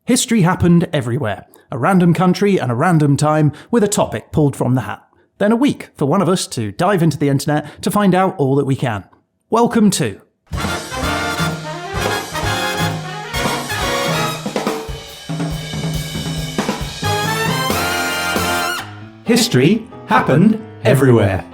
History happened everywhere. A random country and a random time with a topic pulled from the hat. Then a week for one of us to dive into the internet to find out all that we can. Welcome to History Happened Everywhere.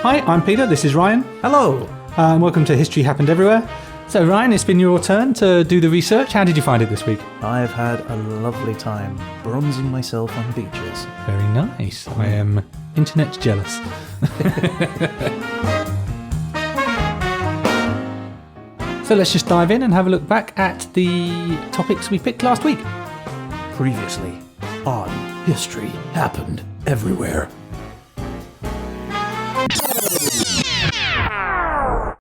Hi, I'm Peter, this is Ryan. Hello. And welcome to History Happened Everywhere. So Ryan, it's been your turn to do the research. How did you find it this week? I've had a lovely time bronzing myself on beaches. Very nice. I am internet jealous. So let's just dive in and have a look back at the topics we picked last week. Previously on History Happened Everywhere.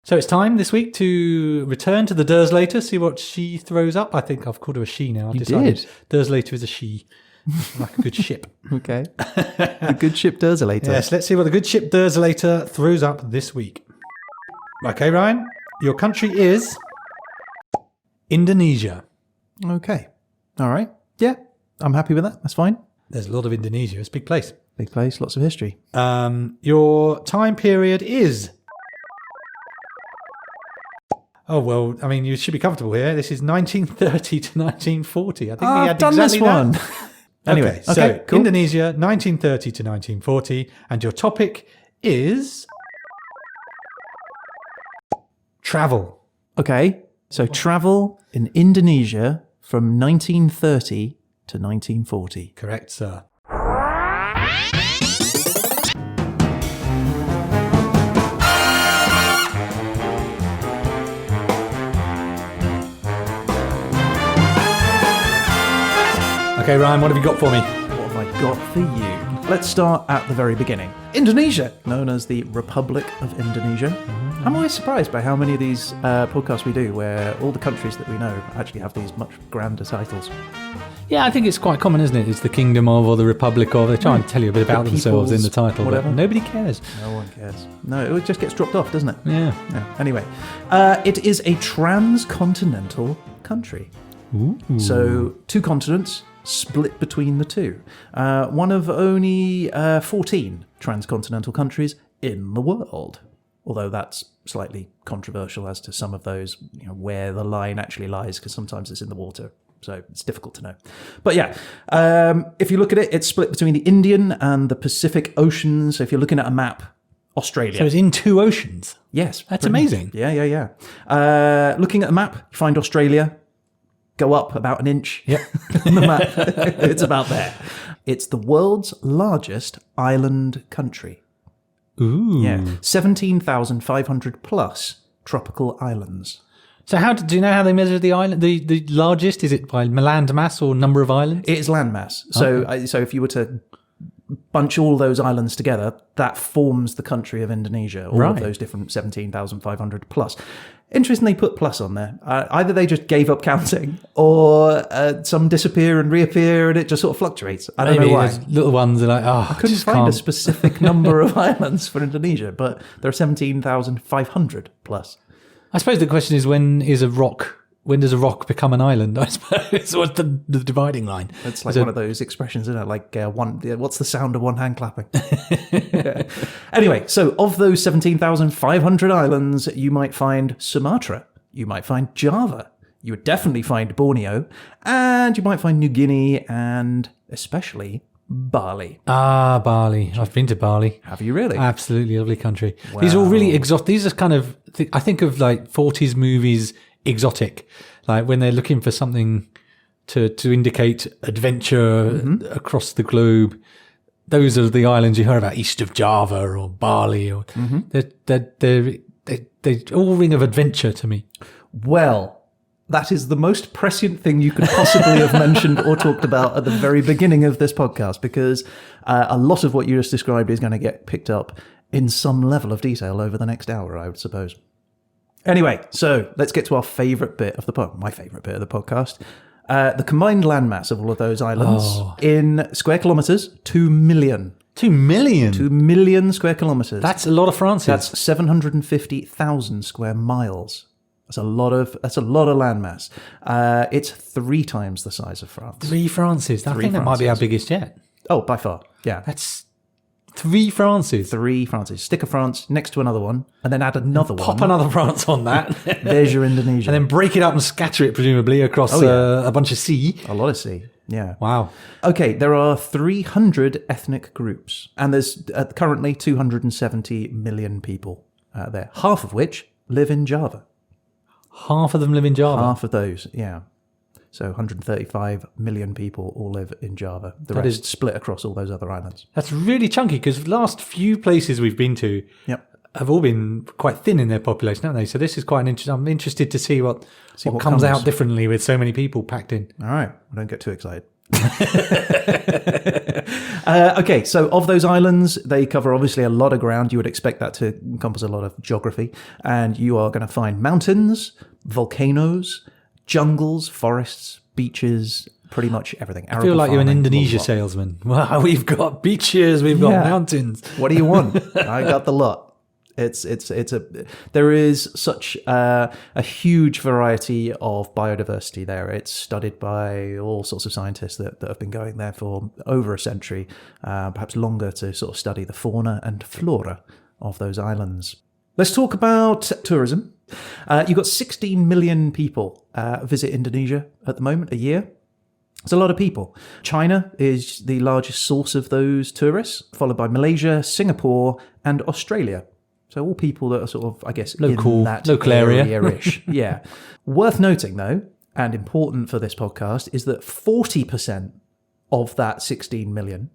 So it's time this week to return to the Derslater, see what she throws up. I think I've called her a she now. I've decided Derslater is a she. Like a good ship. Okay. A good ship Derslater. Yes, let's see what the good ship Derslater throws up this week. Okay, Ryan, your country is Indonesia. Okay. All right. Yeah, I'm happy with that. That's fine. There's a lot of Indonesia. It's a big place. Big place, lots of history. Your time period is... Oh, well, I mean, you should be comfortable here. This is 1930 to 1940. I think we had done exactly this one. that. Anyway, so cool. Indonesia, 1930 to 1940. And your topic is... travel. Okay, so travel in Indonesia from 1930 to 1940. Correct, sir. Okay, Ryan, what have you got for me? What have I got for you? Let's start at the very beginning. Indonesia, known as the Republic of Indonesia. I'm always surprised by how many of these podcasts we do where all the countries that we know actually have these much grander titles. Yeah, I think it's quite common, isn't it? It's the Kingdom of or the Republic of. They try and tell you a bit about themselves in the title, whatever. But nobody cares. No one cares. No, it just gets dropped off, doesn't it? Yeah. Anyway, it is a transcontinental country. Ooh. So 2 continents split between the 2. One of only 14 transcontinental countries in the world. Although that's slightly controversial as to some of those, where the line actually lies, because sometimes it's in the water. So it's difficult to know. But yeah, if you look at it, it's split between the Indian and the Pacific Oceans. So if you're looking at a map, Australia. So it's in 2 oceans? Yes. That's amazing. Yeah. Looking at the map, you find Australia. Go up about an inch on the map. It's about there. It's the world's largest island country. Ooh. Yeah, 17,500 plus tropical islands. So do you know how they measure the island? The largest, is it by land mass or number of islands? It is land mass. So, so if you were to bunch all those islands together, that forms the country of Indonesia. All of those different 17,500 plus. Interestingly, put plus on there. Either they just gave up counting, or some disappear and reappear, and it just sort of fluctuates. I don't know why. Little ones are like, I couldn't find a specific number of islands for Indonesia, but there are 17,500 plus. I suppose the question is, when does a rock become an island, I suppose? What's the dividing line? It's like one of those expressions, isn't it? Like, what's the sound of one hand clapping? Anyway, so of those 17,500 islands, you might find Sumatra, you might find Java, you would definitely find Borneo, and you might find New Guinea, and especially Bali. Ah, Bali. I've been to Bali. Have you really? Absolutely lovely country. Wow. These are all really exotic. These are kind of, I think of like 40s movies exotic, like when they're looking for something to indicate adventure across the globe. Those are the islands you heard about, east of Java or Bali, or they all ring of adventure to me. Well, that is the most prescient thing you could possibly have mentioned or talked about at the very beginning of this podcast, because a lot of what you just described is going to get picked up in some level of detail over the next hour, I would suppose. Anyway, so let's get to our favourite bit of my favourite bit of the podcast. The combined landmass of all of those islands in square kilometres, 2 million. 2 million? 2 million square kilometres. That's a lot of France's. That's 750,000 square miles. That's a lot of landmass. It's 3 times the size of France. 3 France's. I think that might be our biggest yet. Oh, by far. Yeah. That's 3 France's. 3 France's. Stick a France next to another one, and then add another one. Pop another France on that. There's your Indonesia. And then break it up and scatter it, presumably, across a bunch of sea. A lot of sea. Yeah. Wow. Okay, there are 300 ethnic groups, and there's currently 270 million people there, half of which live in Java. Half of them live in Java? Half of those, yeah. So 135 million people all live in Java. The rest split across all those other islands. That's really chunky, because the last few places we've been to have all been quite thin in their population, haven't they? So this is quite an interesting. I'm interested to see what comes out differently with so many people packed in. All right. Don't get too excited. Okay, so of those islands, they cover obviously a lot of ground. You would expect that to encompass a lot of geography. And you are going to find mountains, volcanoes, jungles, forests, beaches, pretty much everything. I feel like you're an Indonesia salesman. Wow, we've got beaches, we've got mountains. What do you want? I got the lot. There is such a huge variety of biodiversity there. It's studied by all sorts of scientists that have been going there for over a century, perhaps longer, to sort of study the fauna and flora of those islands. Let's talk about tourism. You've got 16 million people visit Indonesia at the moment, a year. It's a lot of people. China is the largest source of those tourists, followed by Malaysia, Singapore, and Australia. So all people that are sort of, I guess, local, in that local area-ish. Yeah. Worth noting, though, and important for this podcast, is that 40% of that 16 million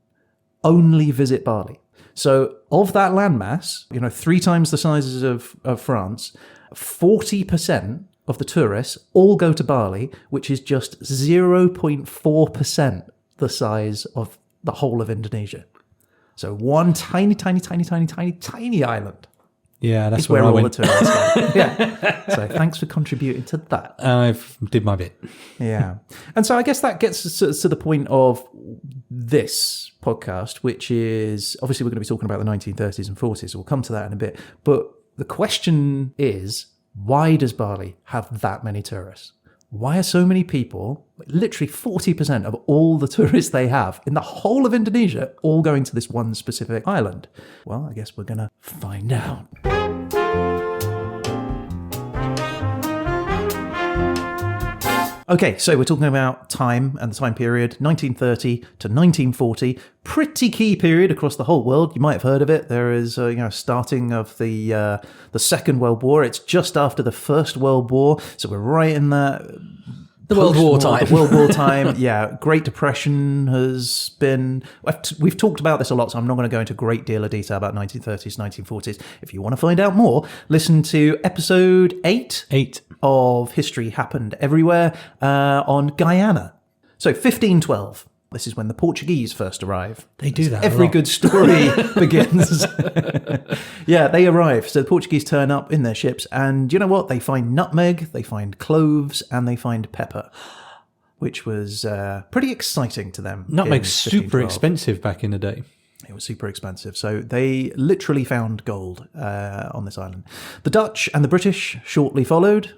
only visit Bali. So of that landmass, 3 times the sizes of France, 40% of the tourists all go to Bali, which is just 0.4% the size of the whole of Indonesia. So one tiny island. Yeah, that's where I all went. the tourists go. Yeah. So thanks for contributing to that. I did my bit. Yeah. And so I guess that gets us to the point of this podcast, which is obviously we're going to be talking about the 1930s and 40s. So we'll come to that in a bit. But the question is, why does Bali have that many tourists? Why are so many people, literally 40% of all the tourists they have in the whole of Indonesia, all going to this one specific island? Well, I guess we're going to find out. Okay, so we're talking about time and the time period, 1930 to 1940. Pretty key period across the whole world. You might have heard of it. There is, starting of the Second World War. It's just after the First World War, so we're right in that. The World War time. The World War time, yeah. Great Depression has been... We've talked about this a lot, so I'm not going to go into a great deal of detail about 1930s, 1940s. If you want to find out more, listen to episode 8 of History Happened Everywhere on Guyana. So 1512. This is when the Portuguese first arrive. They do that. Every good story begins. Yeah, they arrive. So the Portuguese turn up in their ships, and you know what? They find nutmeg, they find cloves, and they find pepper, which was pretty exciting to them. Nutmeg's super expensive back in the day. It was super expensive. So they literally found gold on this island. The Dutch and the British shortly followed,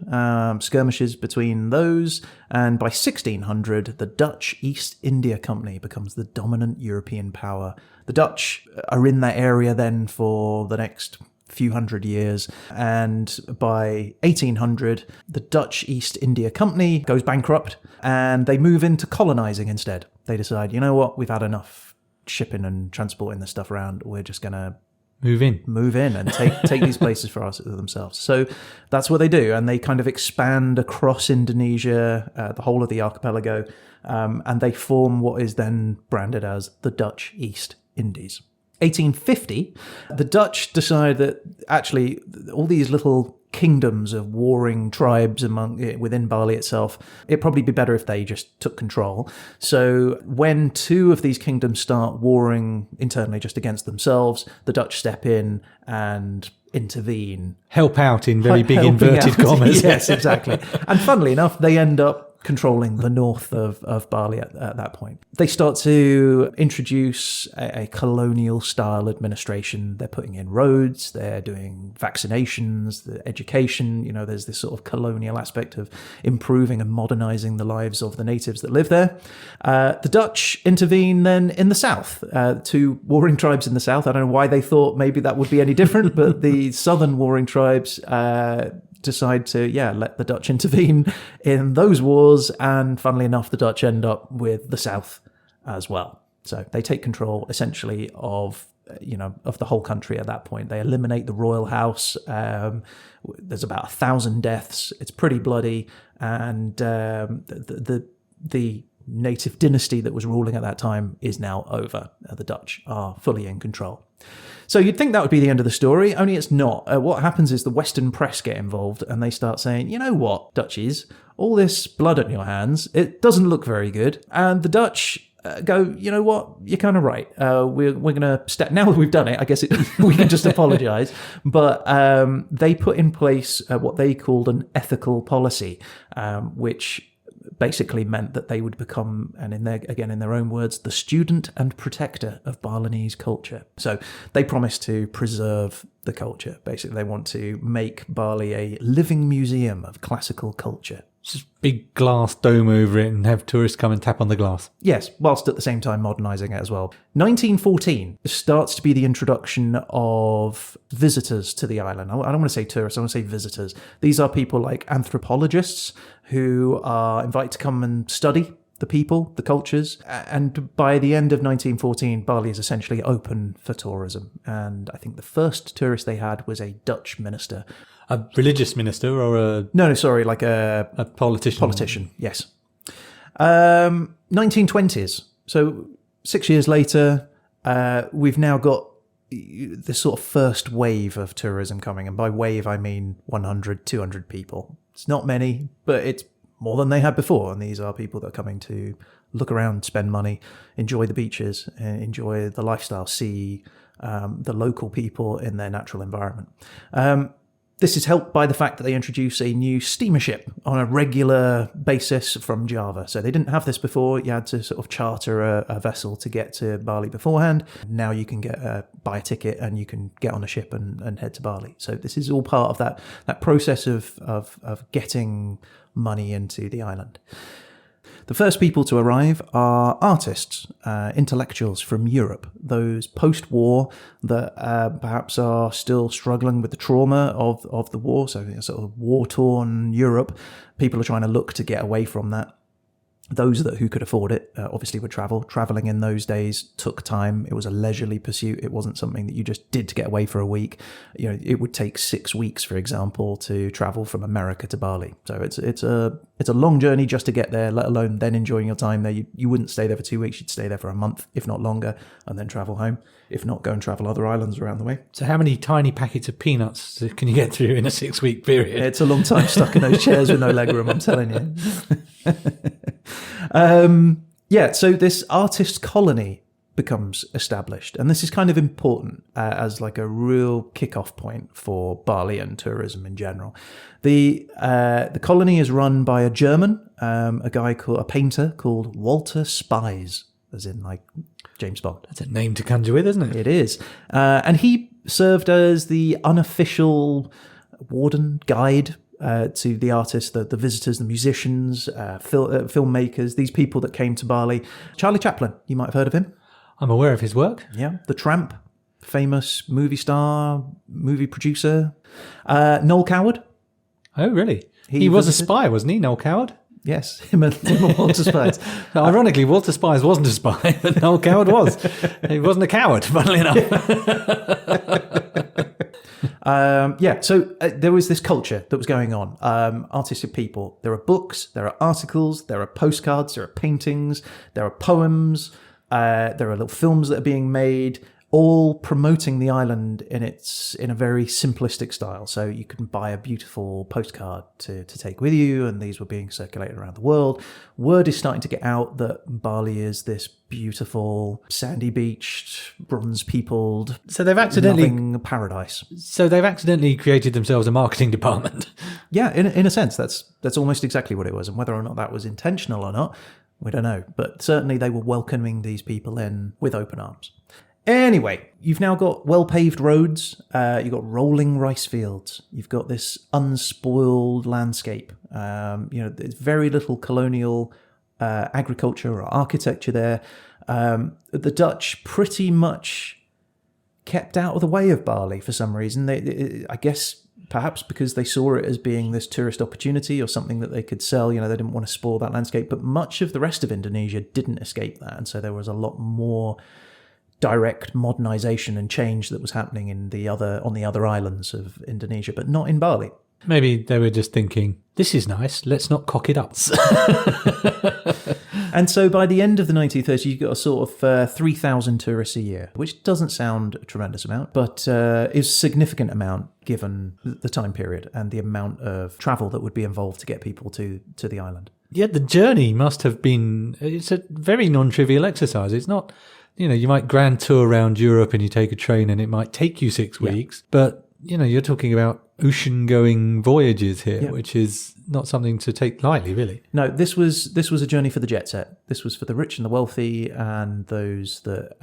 skirmishes between those. And by 1600, the Dutch East India Company becomes the dominant European power. The Dutch are in that area then for the next few hundred years. And by 1800, the Dutch East India Company goes bankrupt and they move into colonizing instead. They decide, you know what, we've had enough shipping and transporting this stuff around. We're just going to move in and take these places for themselves. So that's what they do. And they kind of expand across Indonesia, the whole of the archipelago, and they form what is then branded as the Dutch East Indies. 1850, the Dutch decide that actually all these little kingdoms of warring tribes within Bali itself, it'd probably be better if they just took control. So when 2 of these kingdoms start warring internally just against themselves, the Dutch step in and intervene. Help out in very big inverted commas. Yes, exactly. And funnily enough, they end up controlling the north of Bali at that point. They start to introduce a colonial style administration. They're putting in roads, they're doing vaccinations, the education. There's this sort of colonial aspect of improving and modernizing the lives of the natives that live there. The Dutch intervene then in the south, two warring tribes in the south. I don't know why they thought maybe that would be any different, but the southern warring tribes decide to let the Dutch intervene in those wars, and funnily enough the Dutch end up with the south as well. So they take control essentially of the whole country at that point. They eliminate the royal house. There's about 1,000 deaths. It's pretty bloody, and the native dynasty that was ruling at that time is now over. The Dutch are fully in control. So you'd think that would be the end of the story, only it's not. What happens is the Western press get involved and they start saying, you know what, Dutchies, all this blood on your hands, it doesn't look very good. And the Dutch go, you know what, you're kind of right. We're going to step, now that we've done it, I guess we can just apologise. But they put in place what they called an ethical policy, which basically meant that they would become, and in their own words, the student and protector of Balinese culture. So they promise to preserve the culture. Basically, they want to make Bali a living museum of classical culture. Just big glass dome over it and have tourists come and tap on the glass. Yes, whilst at the same time modernising it as well. 1914 starts to be the introduction of visitors to the island. I don't want to say tourists, I want to say visitors. These are people like anthropologists who are invited to come and study the people, the cultures. And by the end of 1914, Bali is essentially open for tourism. And I think the first tourist they had was a Dutch minister. A religious minister or a... No, sorry, like a politician. Politician, yes. 1920s. So 6 years later, we've now got this sort of first wave of tourism coming. And by wave, I mean 100, 200 people. It's not many, but it's more than they had before. And these are people that are coming to look around, spend money, enjoy the beaches, enjoy the lifestyle, see the local people in their natural environment. This is helped by the fact that they introduce a new steamer ship on a regular basis from Java. So they didn't have this before. You had to sort of charter a vessel to get to Bali beforehand. Now you can buy a ticket and you can get on a ship and head to Bali. So this is all part of that process of getting money into the island. The first people to arrive are artists, intellectuals from Europe, those post-war that perhaps are still struggling with the trauma of the war, so sort of war-torn Europe. People are trying to look to get away from that. Those who could afford it obviously would travel. Traveling in those days took time. It was a leisurely pursuit. It wasn't something that you just did to get away for a week. It would take 6 weeks, for example, to travel from America to Bali. So it's a long journey just to get there, let alone then enjoying your time there. You wouldn't stay there for 2 weeks. You'd stay there for a month, if not longer, and then travel home. If not, go and travel other islands around the way. So how many tiny packets of peanuts can you get through in a 6 week period? It's a long time stuck in those chairs with no leg room, I'm telling you. So this artist colony becomes established, and this is kind of important as like a real kickoff point for Bali and tourism in general. The colony is run by a German, a painter called Walter Spies, as in like James Bond. That's a name to conjure with, isn't it? It is, and he served as the unofficial warden guide to the artists, the visitors, the musicians, filmmakers, these people that came to Bali. Charlie Chaplin, you might have heard of him. I'm aware of his work. Yeah. The Tramp, famous movie star, movie producer. Noel Coward. Oh, really? He was a spy, wasn't he, Noel Coward? Yes, him and Walter Spies. Ironically, Walter Spies wasn't a spy, but Noel Coward was. He wasn't a coward, funnily enough. So there was this culture that was going on. Artistic people. There are books, there are articles, there are postcards, there are paintings, there are poems, there are little films that are being made. all promoting the island in a very simplistic style. So you can buy a beautiful postcard to take with you, and these were being circulated around the world. Word is starting to get out that Bali is this beautiful, sandy beached, bronze peopled, So they've accidentally loving paradise. created themselves a marketing department. Yeah, in a sense, that's almost exactly what it was. And whether or not that was intentional or not, we don't know. But certainly they were welcoming these people in with open arms. Anyway, you've now got well-paved roads, you've got rolling rice fields, you've got this unspoiled landscape. There's very little colonial agriculture or architecture there. The Dutch pretty much kept out of the way of Bali for some reason. I guess perhaps because they saw it as being this tourist opportunity or something that they could sell. They didn't want to spoil that landscape. But much of the rest of Indonesia didn't escape that, and so there was a lot more direct modernization and change that was happening on the other islands of Indonesia, but not in Bali. Maybe they were just thinking, this is nice, let's not cock it up. And so by the end of the 1930s, you got a sort of 3,000 tourists a year, which doesn't sound a tremendous amount, but is a significant amount given the time period and the amount of travel that would be involved to get people to the island. Yeah, the journey must have been, it's a very non-trivial exercise. It's not, you might grand tour around Europe and you take a train and it might take you 6 weeks, but you're talking about ocean-going voyages here, which is not something to take lightly, really. No, this was a journey for the jet set. This was for the rich and the wealthy and those that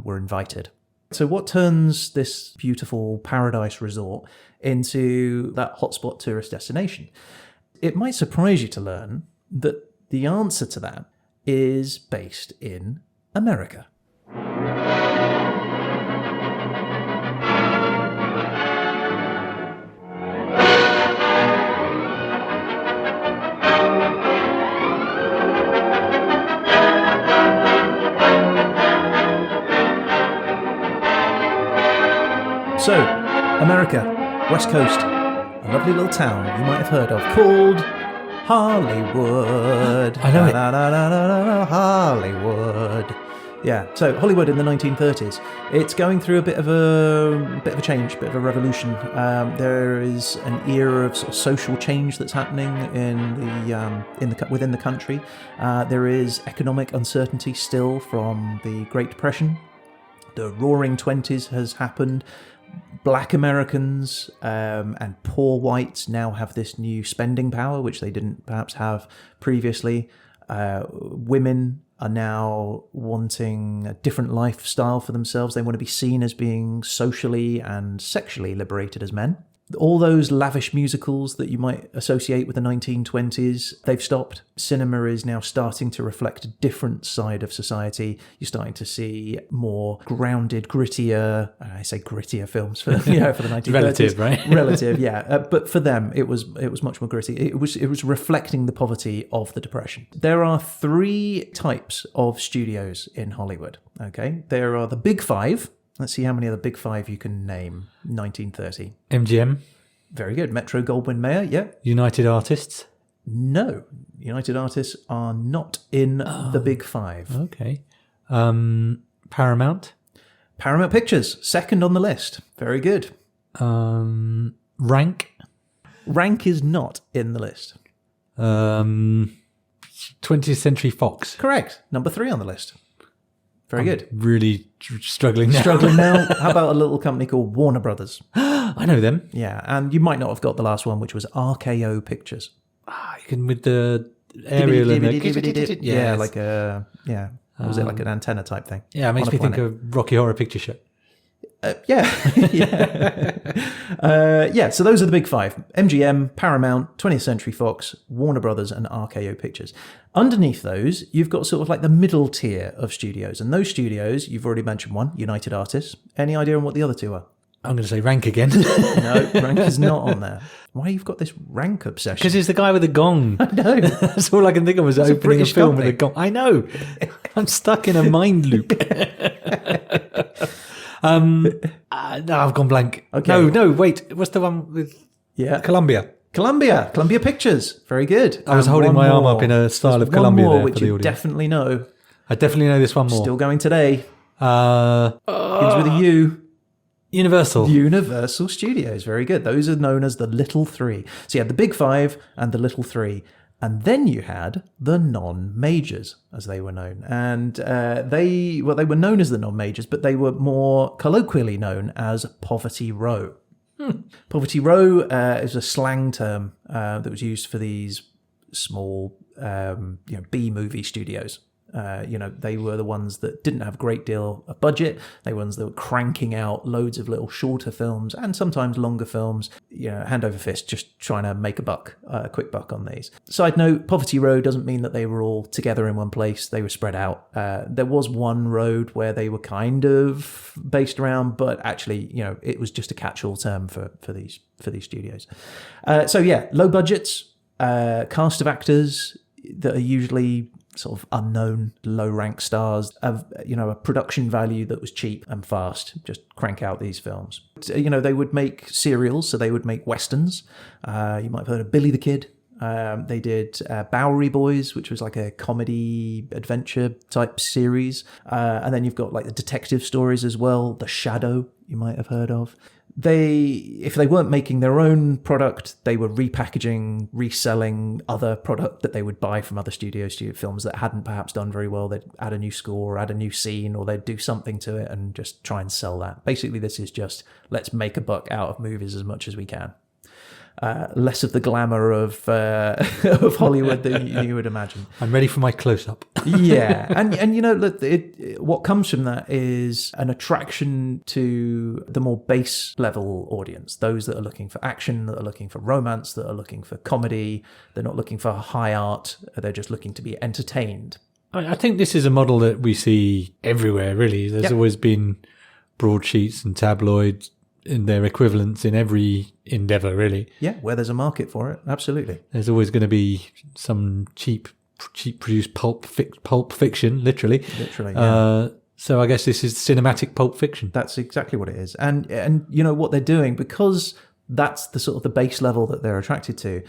were invited. So what turns this beautiful paradise resort into that hotspot tourist destination? It might surprise you to learn that the answer to that is based in America. So, America, West Coast, a lovely little town you might have heard of called Hollywood. I know it. Hollywood. Yeah, so Hollywood in the 1930s. It's going through a bit of a change, a bit of a revolution. There is an era of sort of social change that's happening within the country. There is economic uncertainty still from the Great Depression. The Roaring Twenties has happened. Black Americans and poor whites now have this new spending power, which they didn't perhaps have previously. Women are now wanting a different lifestyle for themselves. They want to be seen as being socially and sexually liberated as men. All those lavish musicals that you might associate with the 1920s, they've stopped. Cinema is now starting to reflect a different side of society. You're starting to see more grounded, grittier, I say grittier films for the 1930s. Relative, right? Relative, yeah. But for them, it was much more gritty. It was reflecting the poverty of the Depression. There are 3 types of studios in Hollywood, okay? There are the Big Five. Let's see how many of the Big Five you can name. 1930. MGM. Very good. Metro-Goldwyn-Mayer, yeah. United Artists. No. United Artists are not in the Big Five. Okay. Paramount. Paramount Pictures, second on the list. Very good. Rank. Rank is not in the list. 20th Century Fox. Correct. Number 3 on the list. Very good. Really struggling now. Struggling now. How about a little company called Warner Brothers? I know them. Yeah, and you might not have got the last one, which was RKO Pictures. You can with the aerial and yeah, like a was it like an antenna type thing? Yeah, it makes me think of Rocky Horror Picture Show. Yeah. So those are the Big Five: MGM, Paramount, 20th Century Fox, Warner Brothers, and RKO Pictures. Underneath those, you've got sort of like the middle tier of studios, and those studios, you've already mentioned one, United Artists. Any idea on what the other 2 are? I'm going to say Rank again. No, Rank is not on there. Why you've got this Rank obsession? Because it's the guy with the gong. I know. That's all I can think of was opening a film with a gong. I know. I'm stuck in a mind loop. No, I've gone blank. Okay. No, wait. What's the one with Columbia Pictures. Very good. I was holding my arm up in a style of Columbia more, there which for the you audience. definitely know. I definitely know this one more. Still going today. Begins with a U. Universal. Universal Studios. Very good. Those are known as the Little Three. So you had the Big Five and the Little Three. And then you had the non-majors, as they were known. And they were known as the non-majors, but they were more colloquially known as Poverty Row. Poverty Row is a slang term that was used for these small B-movie studios. They were the ones that didn't have a great deal of budget. They were ones that were cranking out loads of little shorter films and sometimes longer films, hand over fist, just trying to make a quick buck on these. Side note, Poverty Row doesn't mean that they were all together in one place. They were spread out. There was one road where they were kind of based around, but actually, it was just a catch-all term for these studios. Low budgets, cast of actors that are usually sort of unknown, low-rank stars of, a production value that was cheap and fast. Just crank out these films. They would make serials, so they would make westerns. You might have heard of Billy the Kid. They did Bowery Boys, which was like a comedy adventure type series. And then you've got like the detective stories as well. The Shadow, you might have heard of. If they weren't making their own product, they were repackaging, reselling other product that they would buy from other studio films that hadn't perhaps done very well. They'd add a new score, add a new scene, or they'd do something to it and just try and sell that. Basically, this is just, let's make a buck out of movies as much as we can. Less of the glamour of Hollywood than you would imagine. I'm ready for my close-up. Yeah, and look, what comes from that is an attraction to the more base level audience, those that are looking for action, that are looking for romance, that are looking for comedy. They're not looking for high art. They're just looking to be entertained. I think this is a model that we see everywhere, really. There's always been broadsheets and tabloids in their equivalents in every endeavour, really. Yeah, where there's a market for it, absolutely. There's always going to be some cheap produced pulp fiction, literally. Yeah. So I guess this is cinematic pulp fiction. That's exactly what it is. And what they're doing, because that's the sort of the base level that they're attracted to,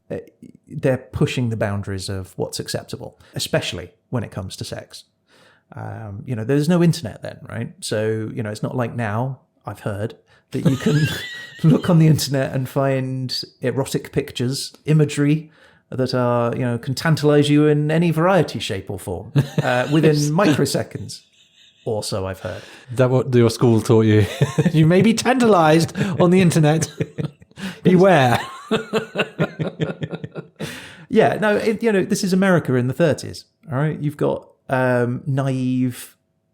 they're pushing the boundaries of what's acceptable, especially when it comes to sex. There's no internet then, right? So, it's not like now, I've heard, that you can look on the internet and find erotic pictures, imagery that are, can tantalize you in any variety, shape or form within microseconds. Also, I've heard. Is that what your school taught you? You may be tantalized on the internet. Beware. Yeah, no, this is America in the 30s. All right, you've got naive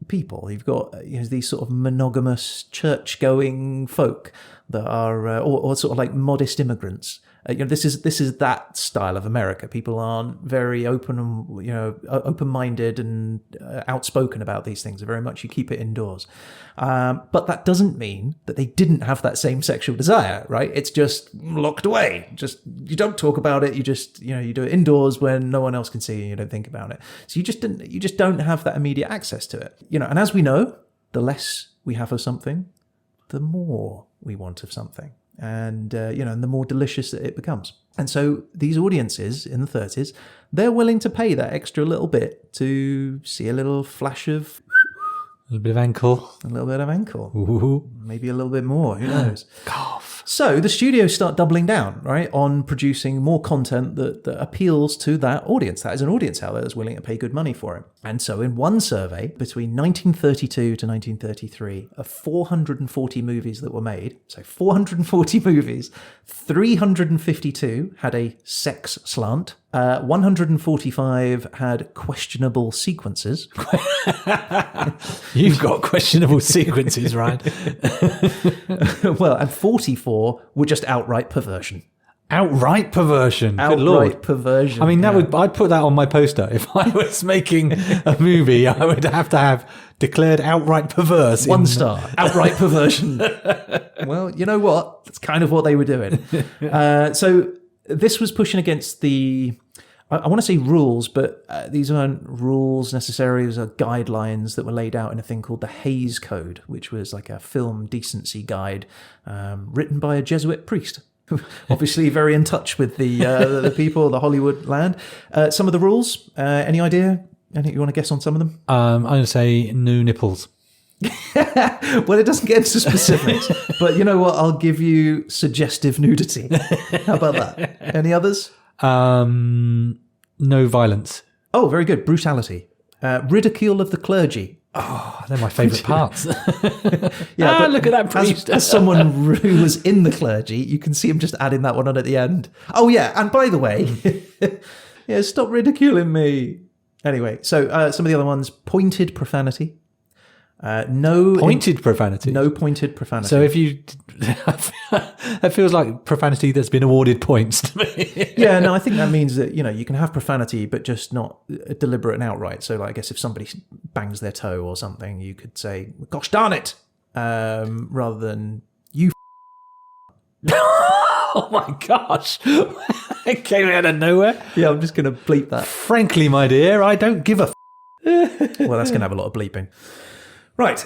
people. You've got these sort of monogamous church-going folk that are, or sort of like modest immigrants. This is that style of America. People aren't very open and open-minded and outspoken about these things. Very much you keep it indoors. But that doesn't mean that they didn't have that same sexual desire, right? It's just locked away. Just you don't talk about it. You just you do it indoors when no one else can see you. You don't think about it. So you just don't have that immediate access to it. And as we know, the less we have of something, the more we want of something. And, and the more delicious it becomes. And so these audiences in the 30s, they're willing to pay that extra little bit to see a little flash of... A little bit of ankle. A little bit of ankle. Ooh. Maybe a little bit more, who knows? Cough. So the studios start doubling down, right, on producing more content that appeals to that audience. That is an audience out there that's willing to pay good money for it. And so in one survey, between 1932 to 1933, of 440 movies that were made, so 440 movies, 352 had a sex slant, 145 had questionable sequences. You've got questionable sequences, right? Well, and 44 were just outright perversion. Outright perversion. Good Outright Lord. perversion. I mean, I'd put that on my poster. If I was making a movie, I would have to have declared outright perverse. 1 star. Outright perversion. Well, you know what? That's kind of what they were doing. So this was pushing against the... I want to say rules, but these aren't rules necessarily. These are guidelines that were laid out in a thing called the Hays Code, which was like a film decency guide written by a Jesuit priest. Obviously very in touch with the people, the Hollywood land. Some of the rules, any idea? Anything you want to guess on some of them? I'm going to say no nipples. Well, it doesn't get into specifics, but you know what? I'll give you suggestive nudity. How about that? Any others? No violence. Oh, very good. Brutality. Ridicule of the clergy. Oh, they're my favourite parts. Yeah, but look at that priest. As someone who was in the clergy, you can see him just adding that one on at the end. Oh, yeah. And by the way, yeah, stop ridiculing me. Anyway, so some of the other ones, pointed profanity. Pointed profanity? No pointed profanity. So if you... that feels like profanity that's been awarded points to me. Yeah, no, I think that means that, you can have profanity, but just not deliberate and outright. So, like, I guess if somebody bangs their toe or something, you could say, gosh darn it, rather than you Oh my gosh. It came out of nowhere. Yeah, I'm just going to bleep that. Frankly, my dear, I don't give a Well, that's going to have a lot of bleeping. Right.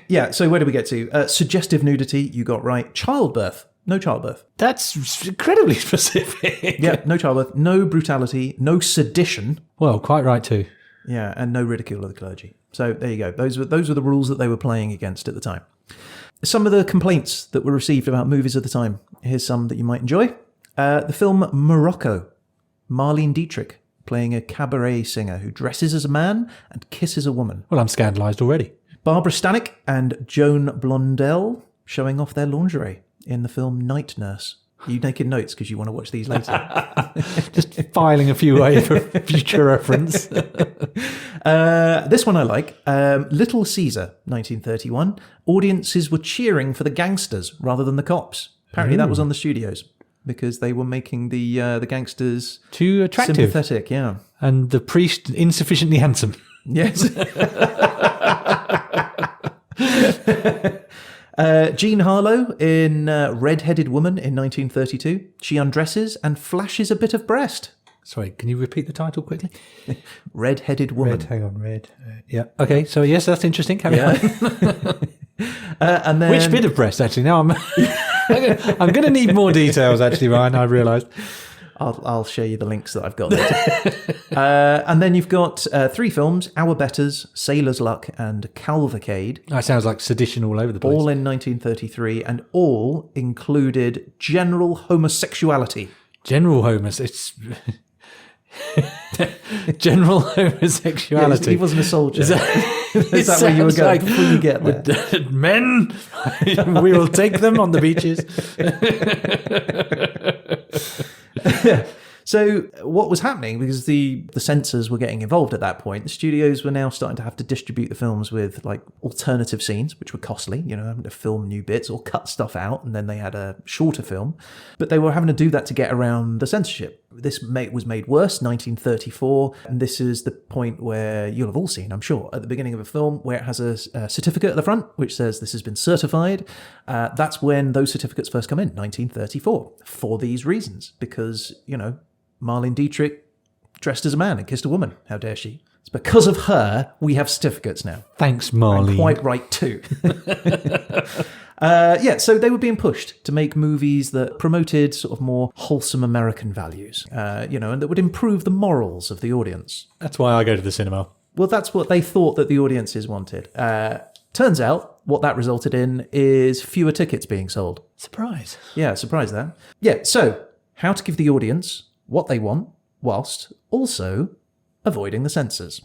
Yeah, so where do we get to? Suggestive nudity, you got right. Childbirth. No childbirth. That's incredibly specific. Yeah, no childbirth. No brutality. No sedition. Well, quite right too. Yeah, and no ridicule of the clergy. So there you go. Those were the rules that they were playing against at the time. Some of the complaints that were received about movies at the time. Here's some that you might enjoy. The film Morocco. Marlene Dietrich playing a cabaret singer who dresses as a man and kisses a woman. Well, I'm scandalised already. Barbara Stanwyck and Joan Blondell showing off their lingerie in the film Night Nurse. Are you making notes because you want to watch these later? Just filing a few away for future reference. This one I like. Little Caesar, 1931. Audiences were cheering for the gangsters rather than the cops. Apparently that was on the studios because they were making the gangsters too attractive, sympathetic. Yeah, and the priest insufficiently handsome. Yes. Jean Harlow in Red-Headed Woman in 1932. She undresses and flashes a bit of breast. Sorry, can you repeat the title quickly? Red-Headed Woman. Hang on, red. Yeah. Okay, so yes, that's interesting. Carry on. And then, which bit of breast, actually? Now I'm going to need more details, actually, Ryan, I realised. I'll show you the links that I've got later. And then you've got 3 films, Our Betters, Sailor's Luck, and Cavalcade. That sounds like sedition all over the place. All in 1933, and all included general homosexuality. General General homosexuality. Yeah, he wasn't a soldier. Is that where you were going before you get there? Men, we will take them on the beaches. So what was happening, because the censors were getting involved at that point, the studios were now starting to have to distribute the films with like alternative scenes, which were costly, having to film new bits or cut stuff out, and then they had a shorter film. But they were having to do that to get around the censorship. This was made worse, 1934, and this is the point where you'll have all seen, I'm sure, at the beginning of a film where it has a certificate at the front which says this has been certified. That's when those certificates first come in, 1934, for these reasons, because, Marlene Dietrich dressed as a man and kissed a woman. How dare she? It's because of her we have certificates now. Thanks, Marlene. And quite right too. So they were being pushed to make movies that promoted sort of more wholesome American values, and that would improve the morals of the audience. That's why I go to the cinema. Well, that's what they thought that the audiences wanted. Turns out what that resulted in is fewer tickets being sold. Surprise. Yeah, surprise that. Yeah, so how to give the audience what they want whilst also avoiding the censors.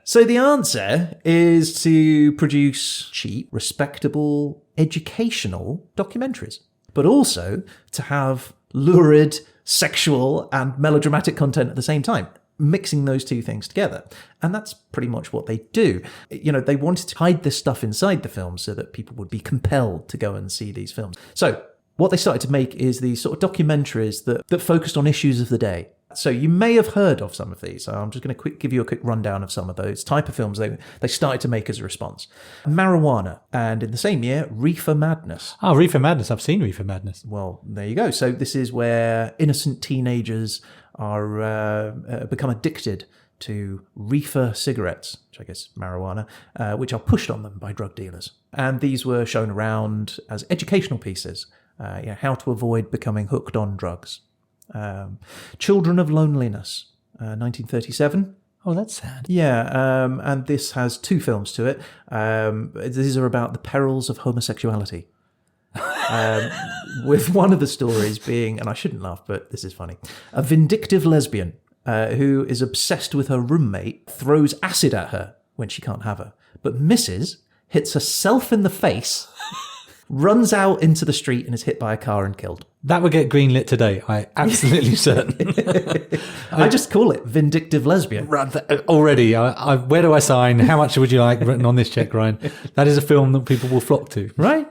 So the answer is to produce cheap, respectable, educational documentaries, but also to have lurid, sexual and melodramatic content at the same time, mixing those two things together. And that's pretty much what they do. They wanted to hide this stuff inside the film so that people would be compelled to go and see these films. So what they started to make is these sort of documentaries that focused on issues of the day. So you may have heard of some of these. So I'm just going to give you a quick rundown of some of those type of films they started to make as a response. Marijuana, and in the same year, Reefer Madness. Oh, Reefer Madness. I've seen Reefer Madness. Well, there you go. So this is where innocent teenagers are become addicted to reefer cigarettes, which I guess marijuana, which are pushed on them by drug dealers. And these were shown around as educational pieces, how to avoid becoming hooked on drugs. Children of Loneliness, 1937. Oh, that's sad. Yeah, and this has 2 films to it. These are about the perils of homosexuality. With one of the stories being, and I shouldn't laugh, but this is funny, a vindictive lesbian who is obsessed with her roommate, throws acid at her when she can't have her, but misses, hits herself in the face, runs out into the street and is hit by a car and killed. That would get greenlit today. I'm absolutely certain. I just call it vindictive lesbian. Already, where do I sign? How much would you like written on this check, Ryan? That is a film that people will flock to. Right?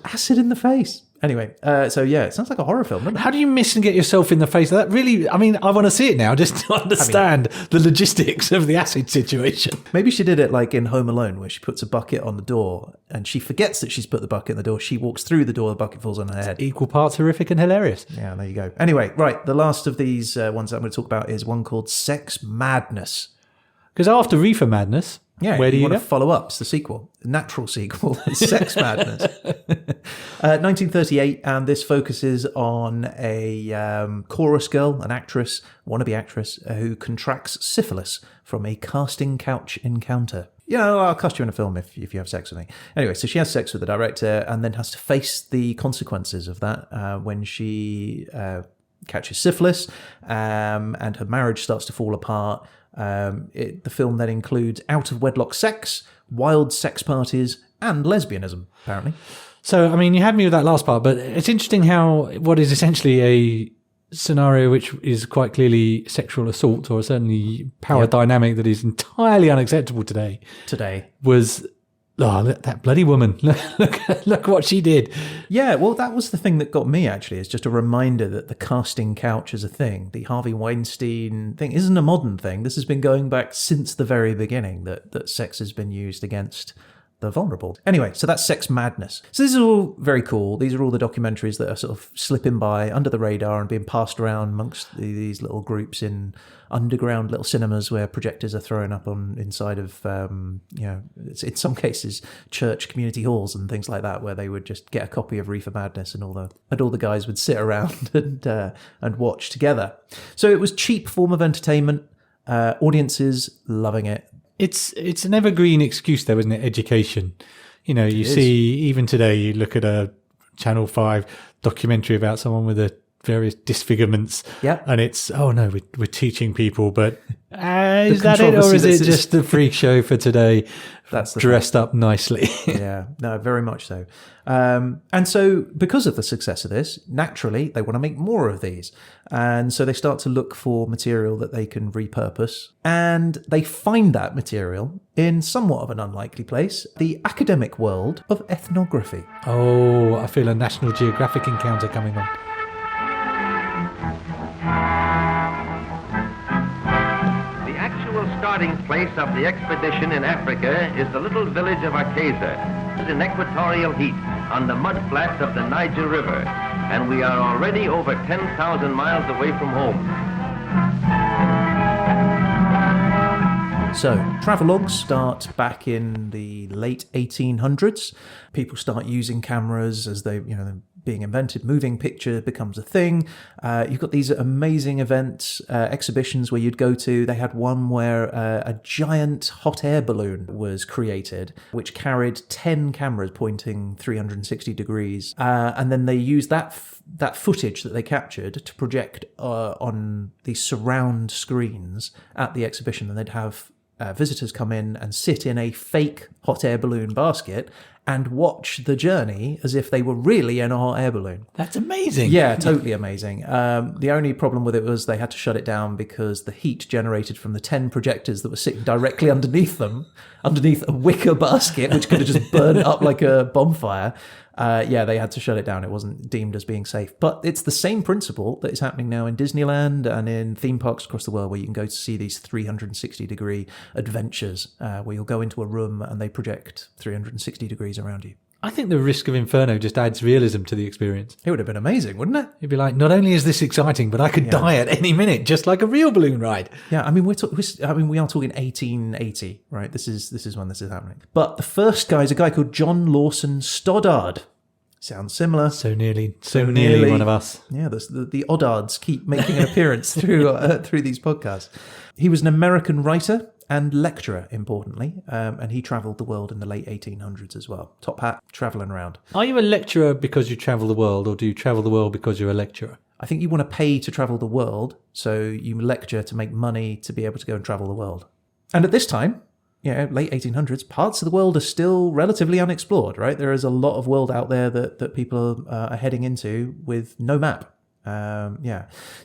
Acid in the face. Anyway, so yeah, it sounds like a horror film, doesn't it? How do you miss and get yourself in the face? That really, I mean, I want to see it now just to understand the logistics of the acid situation. Maybe she did it like in Home Alone, where she puts a bucket on the door and she forgets that she's put the bucket in the door. She walks through the door, the bucket falls on her head. Equal parts horrific and hilarious. Yeah, there you go. Anyway, right, the last of these ones that I'm going to talk about is one called Sex Madness. Because after Reefer Madness, where do you want go? to follow up? It's the sequel, the natural sequel, Sex Madness. 1938, and this focuses on a chorus girl, an actress, wannabe actress, who contracts syphilis from a casting couch encounter. You know, I'll cast you in a film if you have sex with me. Anyway, so she has sex with the director and then has to face the consequences of that when she catches syphilis and her marriage starts to fall apart. The film then includes out-of-wedlock sex, wild sex parties, and lesbianism, apparently. So, I mean, you had me with that last part, but it's interesting how what is essentially a scenario which is quite clearly sexual assault, or certainly power dynamic that is entirely unacceptable today, was... Oh, look, that bloody woman. Look what she did. Yeah, well, that was the thing that got me, actually, is just a reminder that the casting couch is a thing. The Harvey Weinstein thing isn't a modern thing. This has been going back since the very beginning, that sex has been used against the vulnerable. Anyway, so that's Sex Madness. So this is all very cool. These are all the documentaries that are sort of slipping by under the radar and being passed around amongst these little groups in underground little cinemas where projectors are thrown up on inside of, it's in some cases church community halls and things like that, where they would just get a copy of Reefer Madness and all the guys would sit around and watch together. So it was cheap form of entertainment. Audiences loving it. It's an evergreen excuse, though, isn't it? Education. You know, you see, even today, you look at a Channel 5 documentary about someone with various disfigurements. Yeah. And it's, oh no, we're teaching people, but is that it? Or is it just a freak show for today? That's dressed up nicely. Yeah, no, very much so. And so because of the success of this, naturally, they want to make more of these. And so they start to look for material that they can repurpose. And they find that material in somewhat of an unlikely place, the academic world of ethnography. Oh, I feel a National Geographic encounter coming on. Starting place of the expedition in Africa is the little village of Akeza, in equatorial heat on the mud flats of the Niger River, and we are already over 10,000 miles away from home. So, travelogues start back in the late 1800s. People start using cameras as they're being invented. Moving picture becomes a thing. You've got these amazing events, exhibitions where you'd go to. They had one where a giant hot air balloon was created, which carried 10 cameras pointing 360 degrees. And then they used that footage that they captured to project on the surround screens at the exhibition. And they'd have visitors come in and sit in a fake hot air balloon basket and watch the journey as if they were really in a hot air balloon. That's amazing. Yeah, totally amazing. The only problem with it was they had to shut it down because the heat generated from the 10 projectors that were sitting directly underneath them, underneath a wicker basket, which could have just burned up like a bonfire. They had to shut it down. It wasn't deemed as being safe. But it's the same principle that is happening now in Disneyland and in theme parks across the world, where you can go to see these 360-degree adventures, where you'll go into a room and they project 360 degrees around you. I think the Risk of Inferno just adds realism to the experience. It would have been amazing, wouldn't it? You'd be like, not only is this exciting, but I could die at any minute, just like a real balloon ride. Yeah, I mean, we are talking 1880, right? This is when this is happening. But the first guy is a guy called John Lawson Stoddard. Sounds similar. So nearly one of us. Yeah, the oddards keep making an appearance through these podcasts. He was an American writer and lecturer, importantly, and he travelled the world in the late 1800s as well. Top hat, travelling around. Are you a lecturer because you travel the world, or do you travel the world because you're a lecturer? I think you want to pay to travel the world, so you lecture to make money to be able to go and travel the world. And at this time, late 1800s, parts of the world are still relatively unexplored, right? There is a lot of world out there that people are heading into with no map.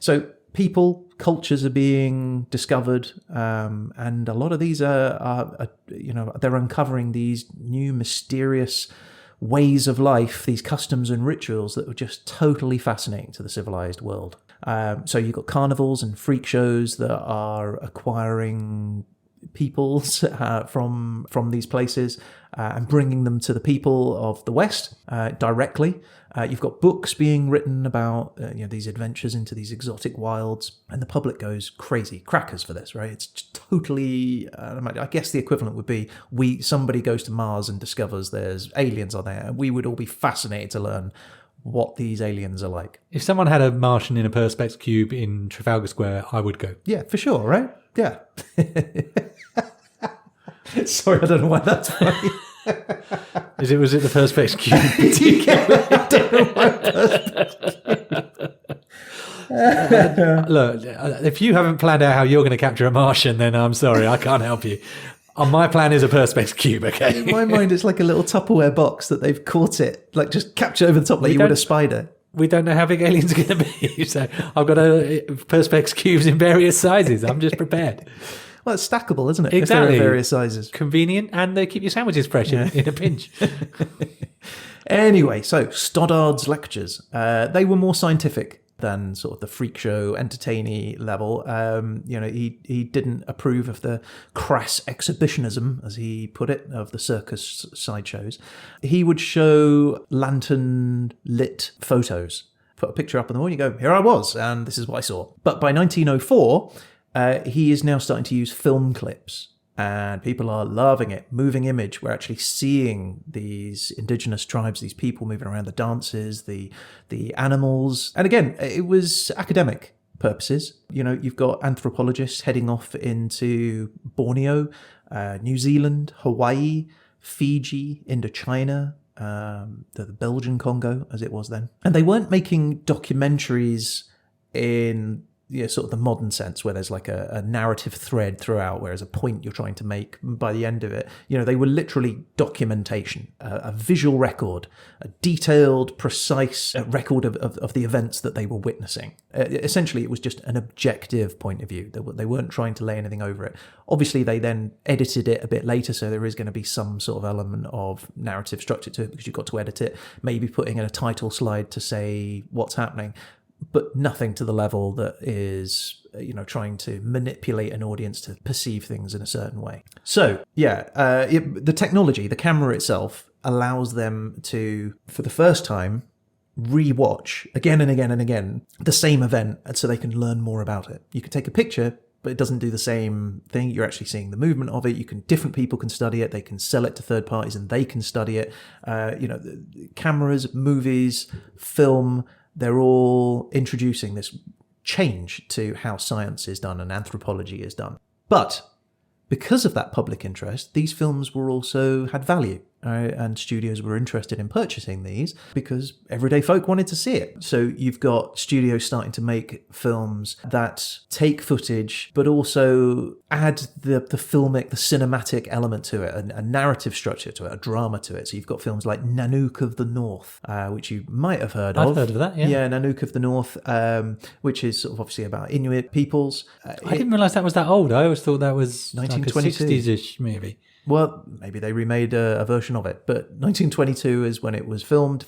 So people, cultures are being discovered, and a lot of these are they're uncovering these new mysterious ways of life, these customs and rituals that were just totally fascinating to the civilized world. So you've got carnivals and freak shows that are acquiring peoples from these places and bringing them to the people of the West directly. You've got books being written about these adventures into these exotic wilds, and the public goes crazy, crackers for this, right? It's totally, I guess the equivalent would be somebody goes to Mars and discovers there's aliens on there, and we would all be fascinated to learn what these aliens are like. If someone had a Martian in a Perspex cube in Trafalgar Square, I would go. Yeah, for sure, right? Yeah. Sorry, I don't know why that's funny. Was it the Perspex cube? I don't know why Perspex. Look, if you haven't planned out how you're going to capture a Martian, then I'm sorry, I can't help you. My plan is a Perspex cube, okay? In my mind, it's like a little Tupperware box that they've caught it, like just captured over the top like you would a spider. We don't know how big aliens are going to be, so I've got Perspex cubes in various sizes. I'm just prepared. Well, it's stackable, isn't it? Exactly. If they're various sizes. Convenient, and they keep your sandwiches fresh in a pinch. Anyway, so Stoddard's lectures, they were more scientific than sort of the freak show, entertainy level. He didn't approve of the crass exhibitionism, as he put it, of the circus sideshows. He would show lantern-lit photos. Put a picture up on the wall, and you go, here I was, and this is what I saw. But by 1904... he is now starting to use film clips, and people are loving it. Moving image. We're actually seeing these indigenous tribes, these people moving around, the dances, the animals. And again, it was academic purposes. You've got anthropologists heading off into Borneo, New Zealand, Hawaii, Fiji, Indochina, the Belgian Congo, as it was then. And they weren't making documentaries in sort of the modern sense where there's like a narrative thread throughout, where there's a point you're trying to make by the end of it. They were literally documentation, a visual record, a detailed, precise record of the events that they were witnessing. Essentially, it was just an objective point of view. They weren't trying to lay anything over it. Obviously, they then edited it a bit later, so there is going to be some sort of element of narrative structure to it because you've got to edit it, maybe putting in a title slide to say what's happening. But nothing to the level that is, trying to manipulate an audience to perceive things in a certain way. So, the technology, the camera itself, allows them to, for the first time, re-watch again and again and again the same event, and so they can learn more about it. You can take a picture, but it doesn't do the same thing. You're actually seeing the movement of it. Different people can study it. They can sell it to third parties, and they can study it. Cameras, movies, film. They're all introducing this change to how science is done and anthropology is done. But because of that public interest, these films were also had value. And studios were interested in purchasing these because everyday folk wanted to see it. So you've got studios starting to make films that take footage, but also add the filmic, the cinematic element to it, a narrative structure to it, a drama to it. So you've got films like Nanook of the North, which you might have heard of. I've heard of that, yeah. Yeah, Nanook of the North, which is sort of obviously about Inuit peoples. I didn't realise that was that old. I always thought that was 1922. Like a 60s-ish movie. Well, maybe they remade a version of it, but 1922 is when it was filmed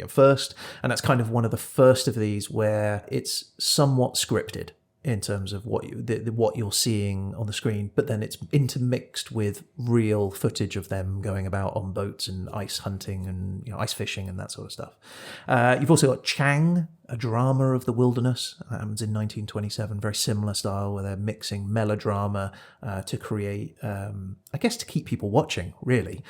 first, and that's kind of one of the first of these where it's somewhat scripted in terms of what you're seeing on the screen, but then it's intermixed with real footage of them going about on boats and ice hunting and ice fishing and that sort of stuff. You've also got Chang, a drama of the wilderness. That happens in 1927, very similar style where they're mixing melodrama to create, I guess, to keep people watching, really.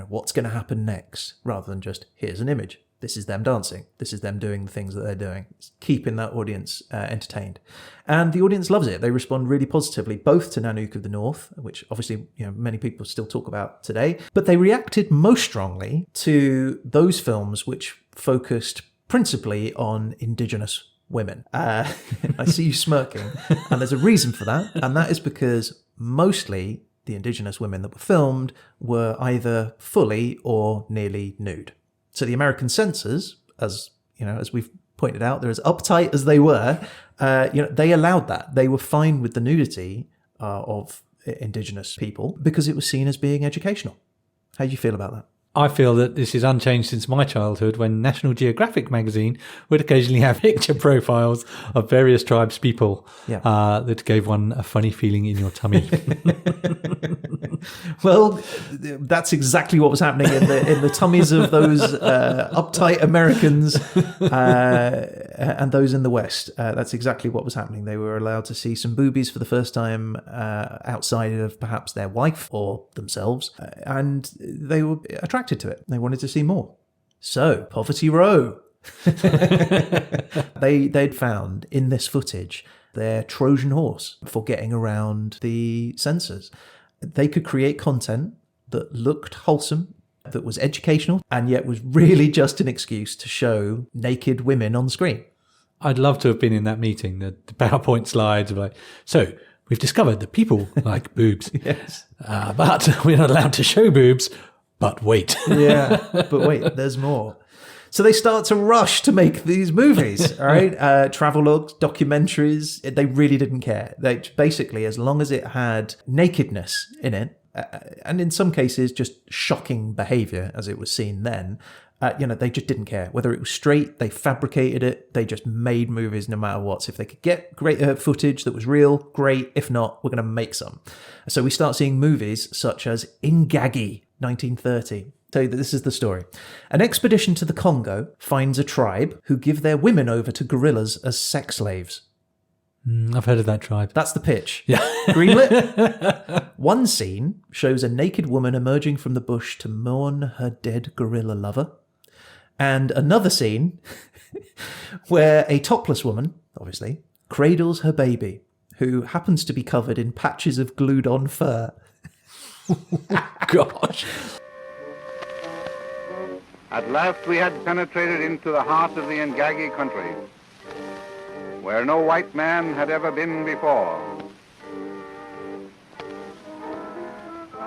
What's going to happen next, rather than just, here's an image. This is them dancing. This is them doing the things that they're doing. It's keeping that audience entertained. And the audience loves it. They respond really positively, both to Nanook of the North, which obviously many people still talk about today, but they reacted most strongly to those films which focused principally on Indigenous women. I see you smirking, and there's a reason for that, and that is because mostly the Indigenous women that were filmed were either fully or nearly nude. So the American censors, as we've pointed out, they're as uptight as they were. They allowed that. They were fine with the nudity of Indigenous people because it was seen as being educational. How do you feel about that? I feel that this is unchanged since my childhood, when National Geographic magazine would occasionally have picture profiles of various tribes people that gave one a funny feeling in your tummy. Well, that's exactly what was happening in the tummies of those uptight Americans and those in the West. That's exactly what was happening. They were allowed to see some boobies for the first time outside of perhaps their wife or themselves, and they were attracted to it. They wanted to see more. So, Poverty Row. They'd found in this footage their Trojan horse for getting around the censors. They could create content that looked wholesome, that was educational, and yet was really just an excuse to show naked women on screen. I'd love to have been in that meeting. The PowerPoint slides were like, so we've discovered that people like boobs, Yes. but we're not allowed to show boobs. But wait. Yeah, but wait, there's more. So they start to rush to make these movies, all right? Travelogues, documentaries, they really didn't care. They basically, as long as it had nakedness in it, and in some cases just shocking behavior as it was seen then, they just didn't care. Whether it was straight, they fabricated it. They just made movies no matter what. So if they could get great footage that was real, great. If not, we're going to make some. So we start seeing movies such as Ingagi, 1930. Tell you that this is the story. An expedition to the Congo finds a tribe who give their women over to gorillas as sex slaves. I've heard of that tribe. That's the pitch. Yeah. Greenlit. One scene shows a naked woman emerging from the bush to mourn her dead gorilla lover. And another scene where a topless woman, obviously, cradles her baby, who happens to be covered in patches of glued-on fur. Gosh. At last we had penetrated into the heart of the Ingagi country, where no white man had ever been before.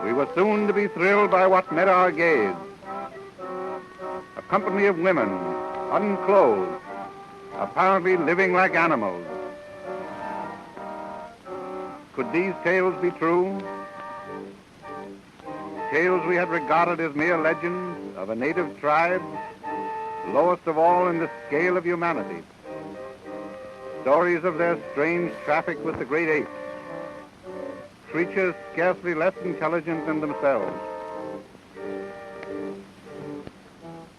We were soon to be thrilled by what met our gaze. A company of women, unclothed, apparently living like animals. Could these tales be true? Tales we had regarded as mere legends of a native tribe, lowest of all in the scale of humanity. Stories of their strange traffic with the great apes, creatures scarcely less intelligent than themselves.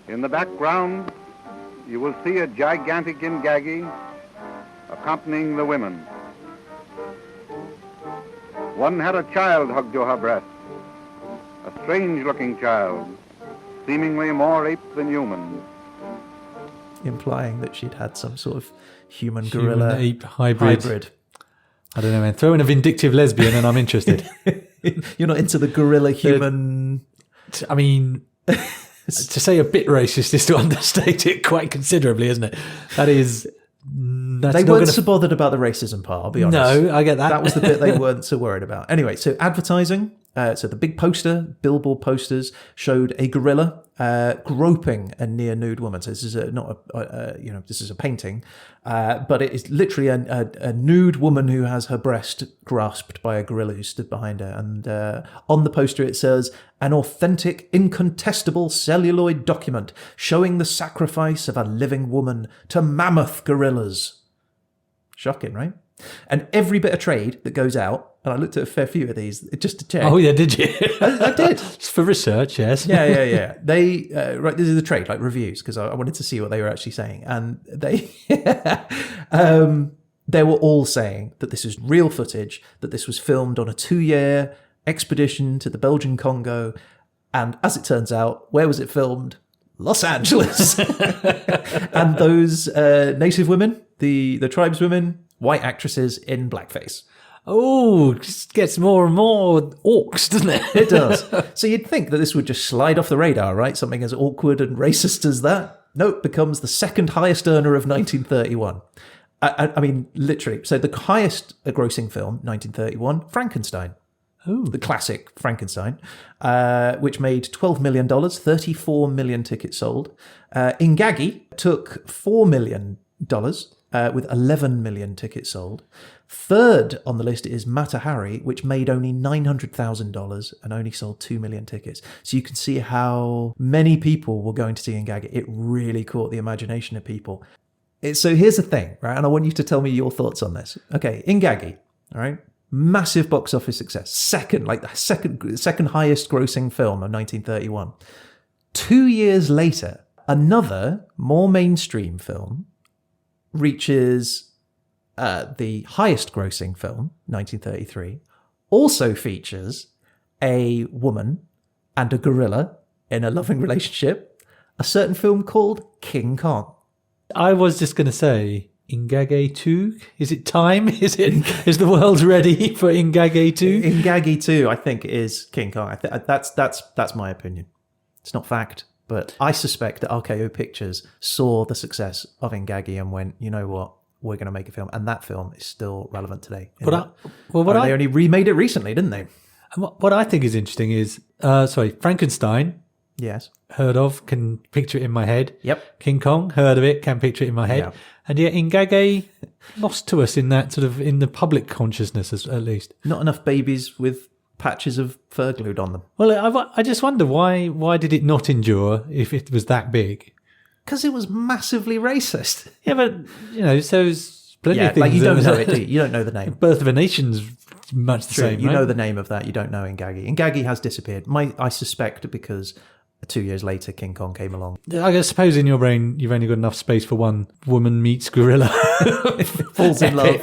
In the background, you will see a gigantic Ingagi accompanying the women. One had a child hugged to her breast. A strange-looking child, seemingly more ape than human. Implying that she'd had some sort of human-gorilla ape hybrid. I don't know, man. Throw in a vindictive lesbian and I'm interested. You're not into the gorilla-human... I mean, to say a bit racist is to understate it quite considerably, isn't it? That is... They weren't so bothered about the racism part, I'll be honest. No, I get that. That was the bit they weren't so worried about. Anyway, so advertising. So the big poster, billboard posters, showed a gorilla groping a near nude woman. So this is this is a painting, but it is literally a nude woman who has her breast grasped by a gorilla who stood behind her. And on the poster it says, "An authentic, incontestable celluloid document showing the sacrifice of a living woman to mammoth gorillas." Shocking, right? And every bit of trade that goes out, and I looked at a fair few of these just to check. Oh, yeah, did you? I did. It's for research, yes. Yeah. They, this is the trade, like reviews, because I wanted to see what they were actually saying. And they were all saying that this is real footage, that this was filmed on a 2-year expedition to the Belgian Congo. And as it turns out, where was it filmed? Los Angeles. And those native women, the tribeswomen, white actresses in blackface. Oh, it just gets more and more orcs, doesn't it? It does. So you'd think that this would just slide off the radar, right? Something as awkward and racist as that. Nope, becomes the second highest earner of 1931. I mean, literally. So the highest grossing film, 1931, Frankenstein. Oh. The classic Frankenstein, which made $12 million, 34 million tickets sold. Ingagi took $4 million with 11 million tickets sold. Third on the list is Matahari, which made only $900,000 and only sold 2 million tickets. So you can see how many people were going to see Ingagi. It really caught the imagination of people. So here's the thing, right? And I want you to tell me your thoughts on this. Okay, Ingagi, all right? Massive box office success. Second highest grossing film of 1931. 2 years later, another more mainstream film reaches the highest grossing film, 1933, also features a woman and a gorilla in a loving relationship, a certain film called King Kong. I was just going to say, Ingagi 2? Is it time? Is the world ready for Ingagi 2? Ingagi 2, I think, is King Kong. That's my opinion. It's not fact, but I suspect that RKO Pictures saw the success of Ingagi and went, you know what, we're going to make a film. And that film is still relevant today. They only remade it recently, didn't they? What I think is interesting is, Frankenstein. Yes. Heard of, can picture it in my head. Yep. King Kong, heard of it, can picture it in my head. Yeah. And yet Ingagi lost to us in that sort of, in the public consciousness at least. Not enough babies with patches of fur glued on them. Well, I just wonder why did it not endure if it was that big? Because it was massively racist. Yeah, but, so there's plenty of things. Like you don't know it, do you? You don't know the name. Birth of a Nation's much the same, You right? know the name of that, you don't know Ingagi. Ingagi has disappeared. I suspect because 2 years later, King Kong came along. I suppose in your brain, you've only got enough space for one woman meets gorilla. Falls in love.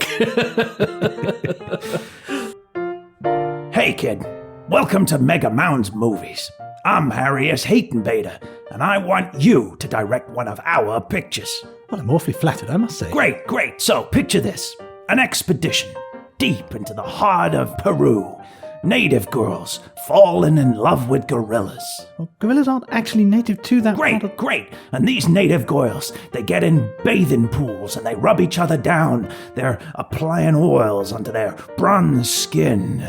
Hey kid, welcome to Mega Mounds Movies. I'm Harry S. Hatenbeta, and I want you to direct one of our pictures. Well, I'm awfully flattered, I must say. Great. So picture this. An expedition deep into the heart of Peru. Native girls falling in love with gorillas. Well, gorillas aren't actually native to that part of... Great. And these native girls, they get in bathing pools and they rub each other down. They're applying oils onto their bronze skin.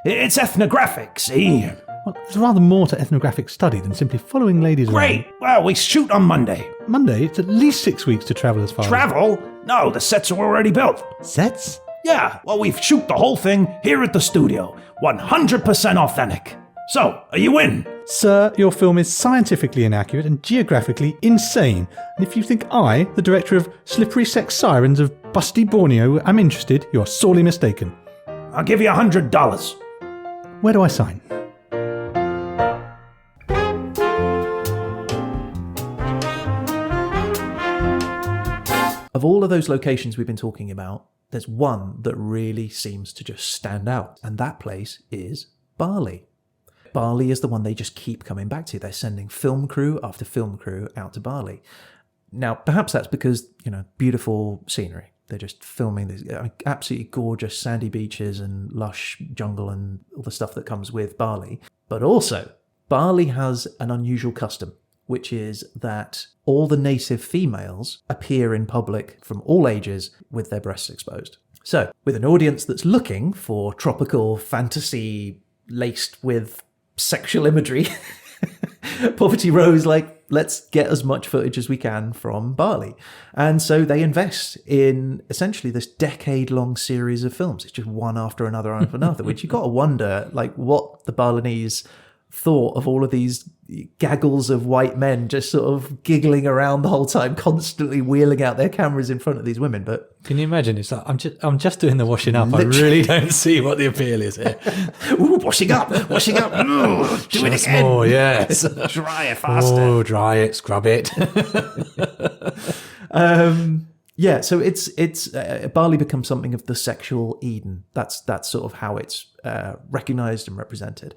It's ethnographic, see? Well, there's rather more to ethnographic study than simply following ladies around. Great. Well, we shoot on Monday. Monday, it's at least 6 weeks to travel as far Travel? No, the sets are already built. as... Sets? Yeah, well, we shoot the whole thing here at the studio. 100% authentic. So, are you in? Sir, your film is scientifically inaccurate and geographically insane. And if you think I, the director of Slippery Sex Sirens of Busty Borneo, am interested, you are sorely mistaken. I'll give you $100. Where do I sign? Of all of those locations we've been talking about, there's one that really seems to just stand out, and that place is Bali. Bali is the one they just keep coming back to. They're sending film crew after film crew out to Bali. Now, perhaps that's because, beautiful scenery. They're just filming these absolutely gorgeous sandy beaches and lush jungle and all the stuff that comes with Bali. But also, Bali has an unusual custom, which is that all the native females appear in public from all ages with their breasts exposed. So, with an audience that's looking for tropical fantasy laced with sexual imagery, Poverty Row is like, let's get as much footage as we can from Bali. And so they invest in essentially this decade-long series of films. It's just one after another, which you've got to wonder, what the Balinese thought of all of these gaggles of white men just sort of giggling around the whole time, constantly wheeling out their cameras in front of these women. But can you imagine? It's like, I'm just doing the washing up. Literally. I really don't see what the appeal is here. Ooh, washing up. Ooh, do it again. More, yes. Dry it faster. Oh, dry it, scrub it. Yeah, so it's Bali becomes something of the sexual Eden. That's sort of how it's recognized and represented.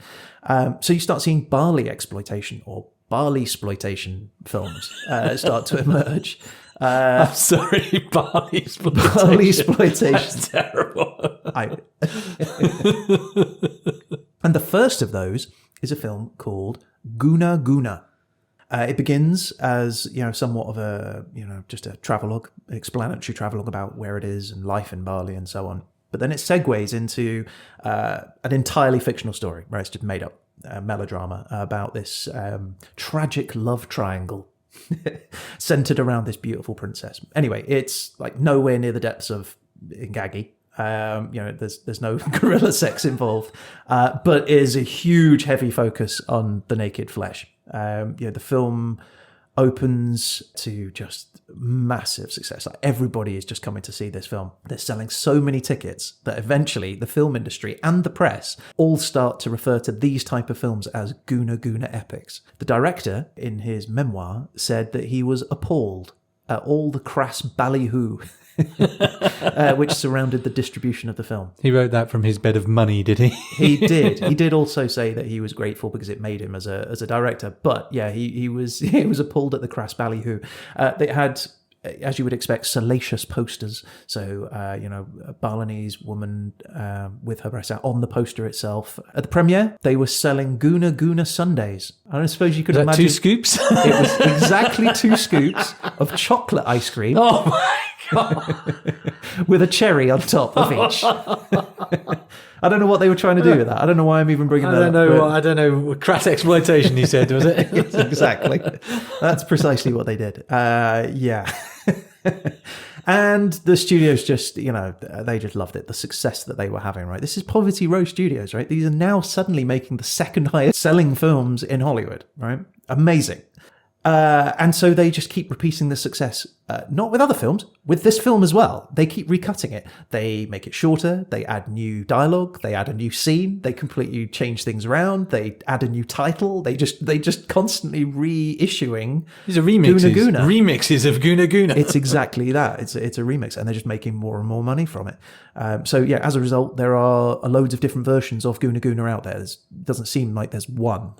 So you start seeing Bali exploitation or barley exploitation films start to emerge. I'm sorry, barley exploitation. Barley exploitation. That's terrible. And the first of those is a film called Guna Guna. It begins as, somewhat of a, just a travelogue, explanatory travelogue about where it is and life in Bali and so on. But then it segues into an entirely fictional story, where it's just made up melodrama about this tragic love triangle centered around this beautiful princess. Anyway, it's like nowhere near the depths of Ingagi. There's no gorilla sex involved, but is a huge, heavy focus on the naked flesh. The film opens to just massive success. Like, everybody is just coming to see this film. They're selling so many tickets that eventually the film industry and the press all start to refer to these type of films as Guna Guna epics. The director, in his memoir, said that he was appalled at all the crass ballyhoo which surrounded the distribution of the film. He wrote that from his bed of money, did he? He did. He did also say that he was grateful because it made him as a director. But yeah, he was appalled at the crass ballyhoo. They had, as you would expect, salacious posters. So a Balinese woman with her breasts out on the poster itself. At the premiere, they were selling Guna Guna sundaes. I don't suppose you could imagine 2 scoops. It was exactly 2 scoops of chocolate ice cream. Oh my God. With a cherry on top of each. I don't know what they were trying to do with that. I don't know why I'm even bringing that up. I don't know. Crass exploitation, you said, was it? Yes, exactly. That's precisely what they did. Yeah. And the studios just, they just loved it. The success that they were having, right? This is Poverty Row Studios, right? These are now suddenly making the second highest selling films in Hollywood, right? Amazing. And so they just keep repeating the success, not with other films, with this film as well. They keep recutting it. They make it shorter. They add new dialogue. They add a new scene. They completely change things around. They add a new title. They just constantly reissuing. These are remixes. Guna Guna. Remixes of Guna Guna. It's exactly that. It's a remix, and they're just making more and more money from it. So yeah, as a result, there are loads of different versions of Guna Guna out there. It doesn't seem like there's one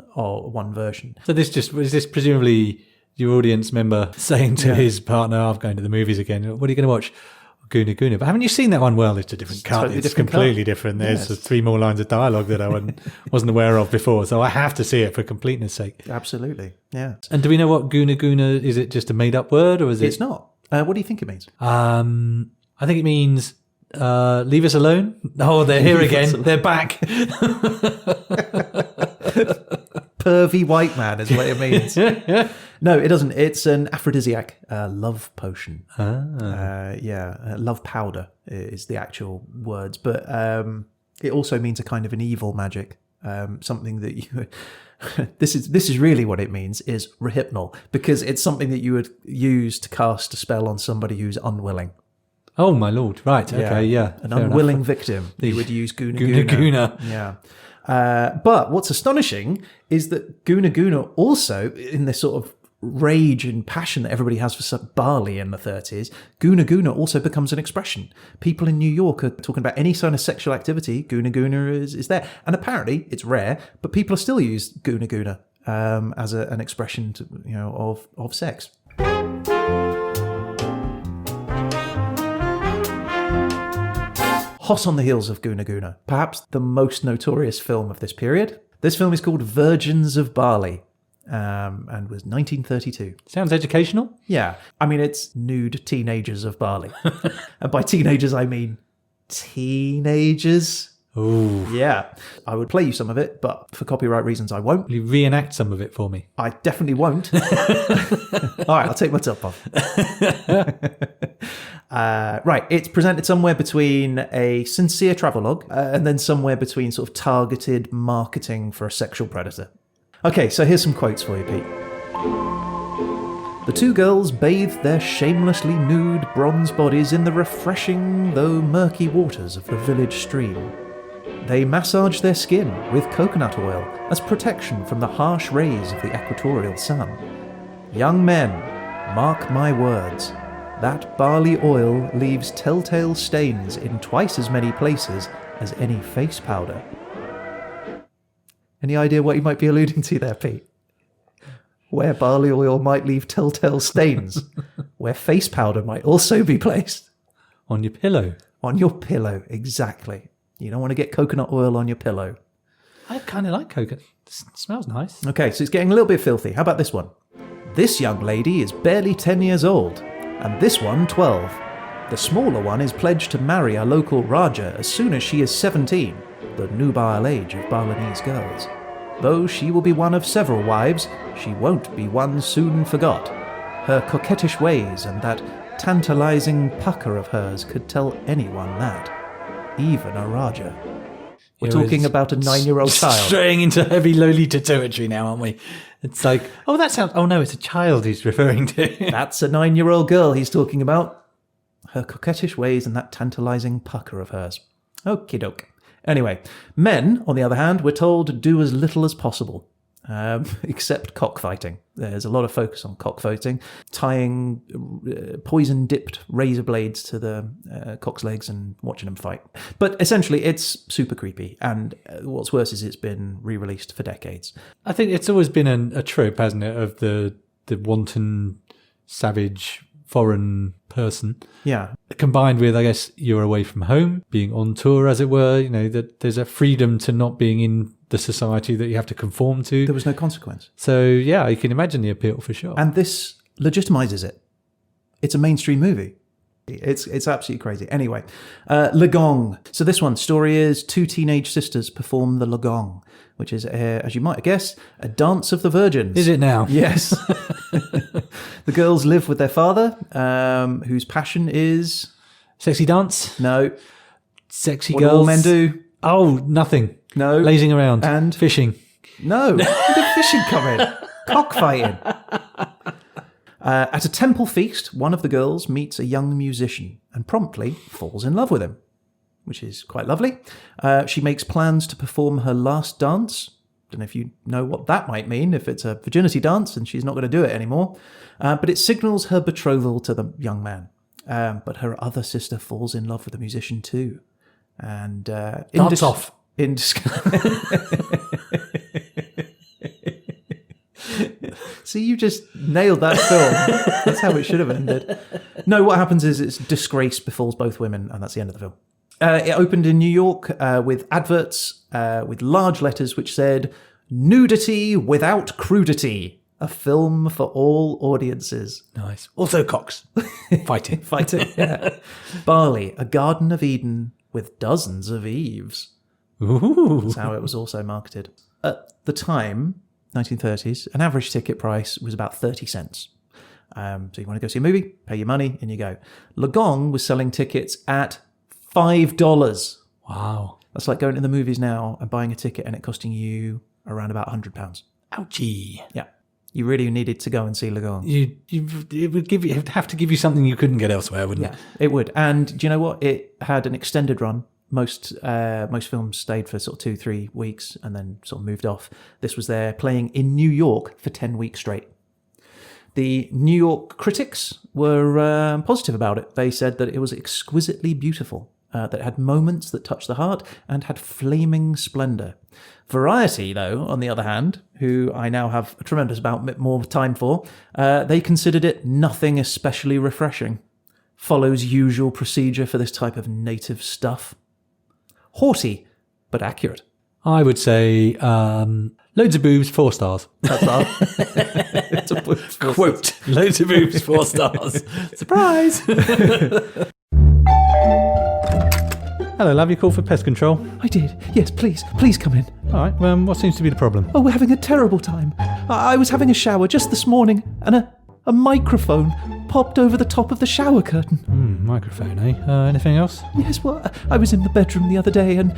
version. So is this presumably your audience member saying to his partner, I'm going to the movies again. What are you going to watch? Guna Guna. But haven't you seen that one? Well, it's a different cut. Totally it's different completely cut. different. There's 3 more lines of dialogue that I wasn't aware of before. So I have to see it for completeness sake. Absolutely. Yeah. And do we know what Guna Guna, is it just a made up word or is it? It's not. What do you think it means? I think it means leave us alone. Oh, they're here again. They're back. Pervy white man is what it means. No, it doesn't. It's an aphrodisiac love potion. Love powder is the actual words. But it also means a kind of an evil magic. Something that you... This is really what it means, is rehypnol, because it's something that you would use to cast a spell on somebody who's unwilling. Oh, my lord. Right. Okay. Yeah. An fair unwilling enough. victim. You would use Guna Guna Guna. Guna. Yeah. But what's astonishing is that Guna Guna also, in this sort of rage and passion that everybody has for Bali in the 30s, Guna Guna also becomes an expression. People in New York are talking about any kind of sexual activity. Guna Guna is there. And apparently it's rare, but people are still use Guna Guna as an expression to, of sex. Hot on the heels of Guna Guna, perhaps the most notorious film of this period. This film is called Virgins of Bali and was 1932. Sounds educational. Yeah. I mean, it's nude teenagers of Bali. And by teenagers, I mean teenagers. Ooh. Yeah. I would play you some of it, but for copyright reasons, I won't. Will you reenact some of it for me? I definitely won't. All right, I'll take my top off. Right, it's presented somewhere between a sincere travelogue and then somewhere between sort of targeted marketing for a sexual predator. Okay, so here's some quotes for you, Pete. The 2 girls bathed their shamelessly nude bronze bodies in the refreshing, though murky waters of the village stream. They massaged their skin with coconut oil as protection from the harsh rays of the equatorial sun. Young men, mark my words. That barley oil leaves telltale stains in twice as many places as any face powder. Any idea what you might be alluding to there, Pete? where barley oil might leave telltale stains, where face powder might also be placed. On your pillow. On your pillow, exactly. You don't want to get coconut oil on your pillow. I kind of like coconut. It smells nice. Okay, so it's getting a little bit filthy. How about this one? This young lady is barely 10 years old, and this one 12. The smaller one is pledged to marry a local Raja as soon as she is 17, the nubile age of Balinese girls. Though she will be one of several wives, she won't be one soon forgot. Her coquettish ways and that tantalizing pucker of hers could tell anyone that, even a Raja. We're talking about a 9-year-old child. Straying into heavy Lolita territory now, aren't we? It's like, oh, that sounds... Oh, no, it's a child he's referring to. That's a 9-year-old girl he's talking about. Her coquettish ways and that tantalizing pucker of hers. Okie doke. Anyway, men, on the other hand, we're told to do as little as possible, except cockfighting. There's a lot of focus on cockfighting, tying poison-dipped razor blades to the cock's legs and watching them fight. But essentially, it's super creepy, and what's worse is it's been re-released for decades. I think it's always been a trope, hasn't it, of the wanton, savage, foreign person. Yeah. Combined with, I guess, you're away from home, being on tour, as it were, that there's a freedom to not being in the society that you have to conform to. There was no consequence. So, yeah, you can imagine the appeal for sure. And this legitimizes it. It's a mainstream movie. It's absolutely crazy. Anyway, Legong. So this one, story is 2 teenage sisters perform the Legong, which is, as you might guess, a dance of the virgins. Is it now? Yes. The girls live with their father, whose passion is... Sexy dance? No. Sexy What girls? do all men do? Oh, nothing. No. Lazing around. And? Fishing. No. Where did fishing come in? Cockfighting. At a temple feast, one of the girls meets a young musician and promptly falls in love with him, which is quite lovely. She makes plans to perform her last dance. Don't know if you know what that might mean, if it's a virginity dance and she's not going to do it anymore. But it signals her betrothal to the young man. But her other sister falls in love with the musician too. And Dance off. See, you just nailed that film. That's how it should have ended. No, what happens is it's disgrace befalls both women, and that's the end of the film. It opened in New York with adverts with large letters which said, "Nudity without crudity, a film for all audiences." Nice. Also cocks. Fighting. Fighting, yeah. Bali, a Garden of Eden with dozens of Eves. Ooh. That's how it was also marketed. At the time, 1930s, an average ticket price was about 30 cents. So you want to go see a movie, pay your money, and you go. Legong was selling tickets at $5. Wow. That's like going to the movies now and buying a ticket and it costing you around about £100. Ouchie. Yeah. You really needed to go and see Legong. It'd have to give you something you couldn't get elsewhere, wouldn't it? It would. And do you know what? It had an extended run. Most films stayed for sort of 2-3 weeks and then sort of moved off. This was there playing in New York for 10 weeks straight. The New York critics were positive about it. They said that it was exquisitely beautiful, that it had moments that touched the heart and had flaming splendour. Variety, though, on the other hand, who I now have a tremendous amount more time for, they considered it nothing especially refreshing. Follows usual procedure for this type of native stuff. Haughty, but accurate. I would say loads of boobs, 4 stars. That's our it's a Quote. Loads of boobs, 4 stars. Surprise! Hello, love. You called for pest control? I did. Yes, please come in. All right. What seems to be the problem? Oh, we're having a terrible time. I was having a shower just this morning, and a microphone popped over the top of the shower curtain. Microphone, eh? Anything else? Yes, well, I was in the bedroom the other day, and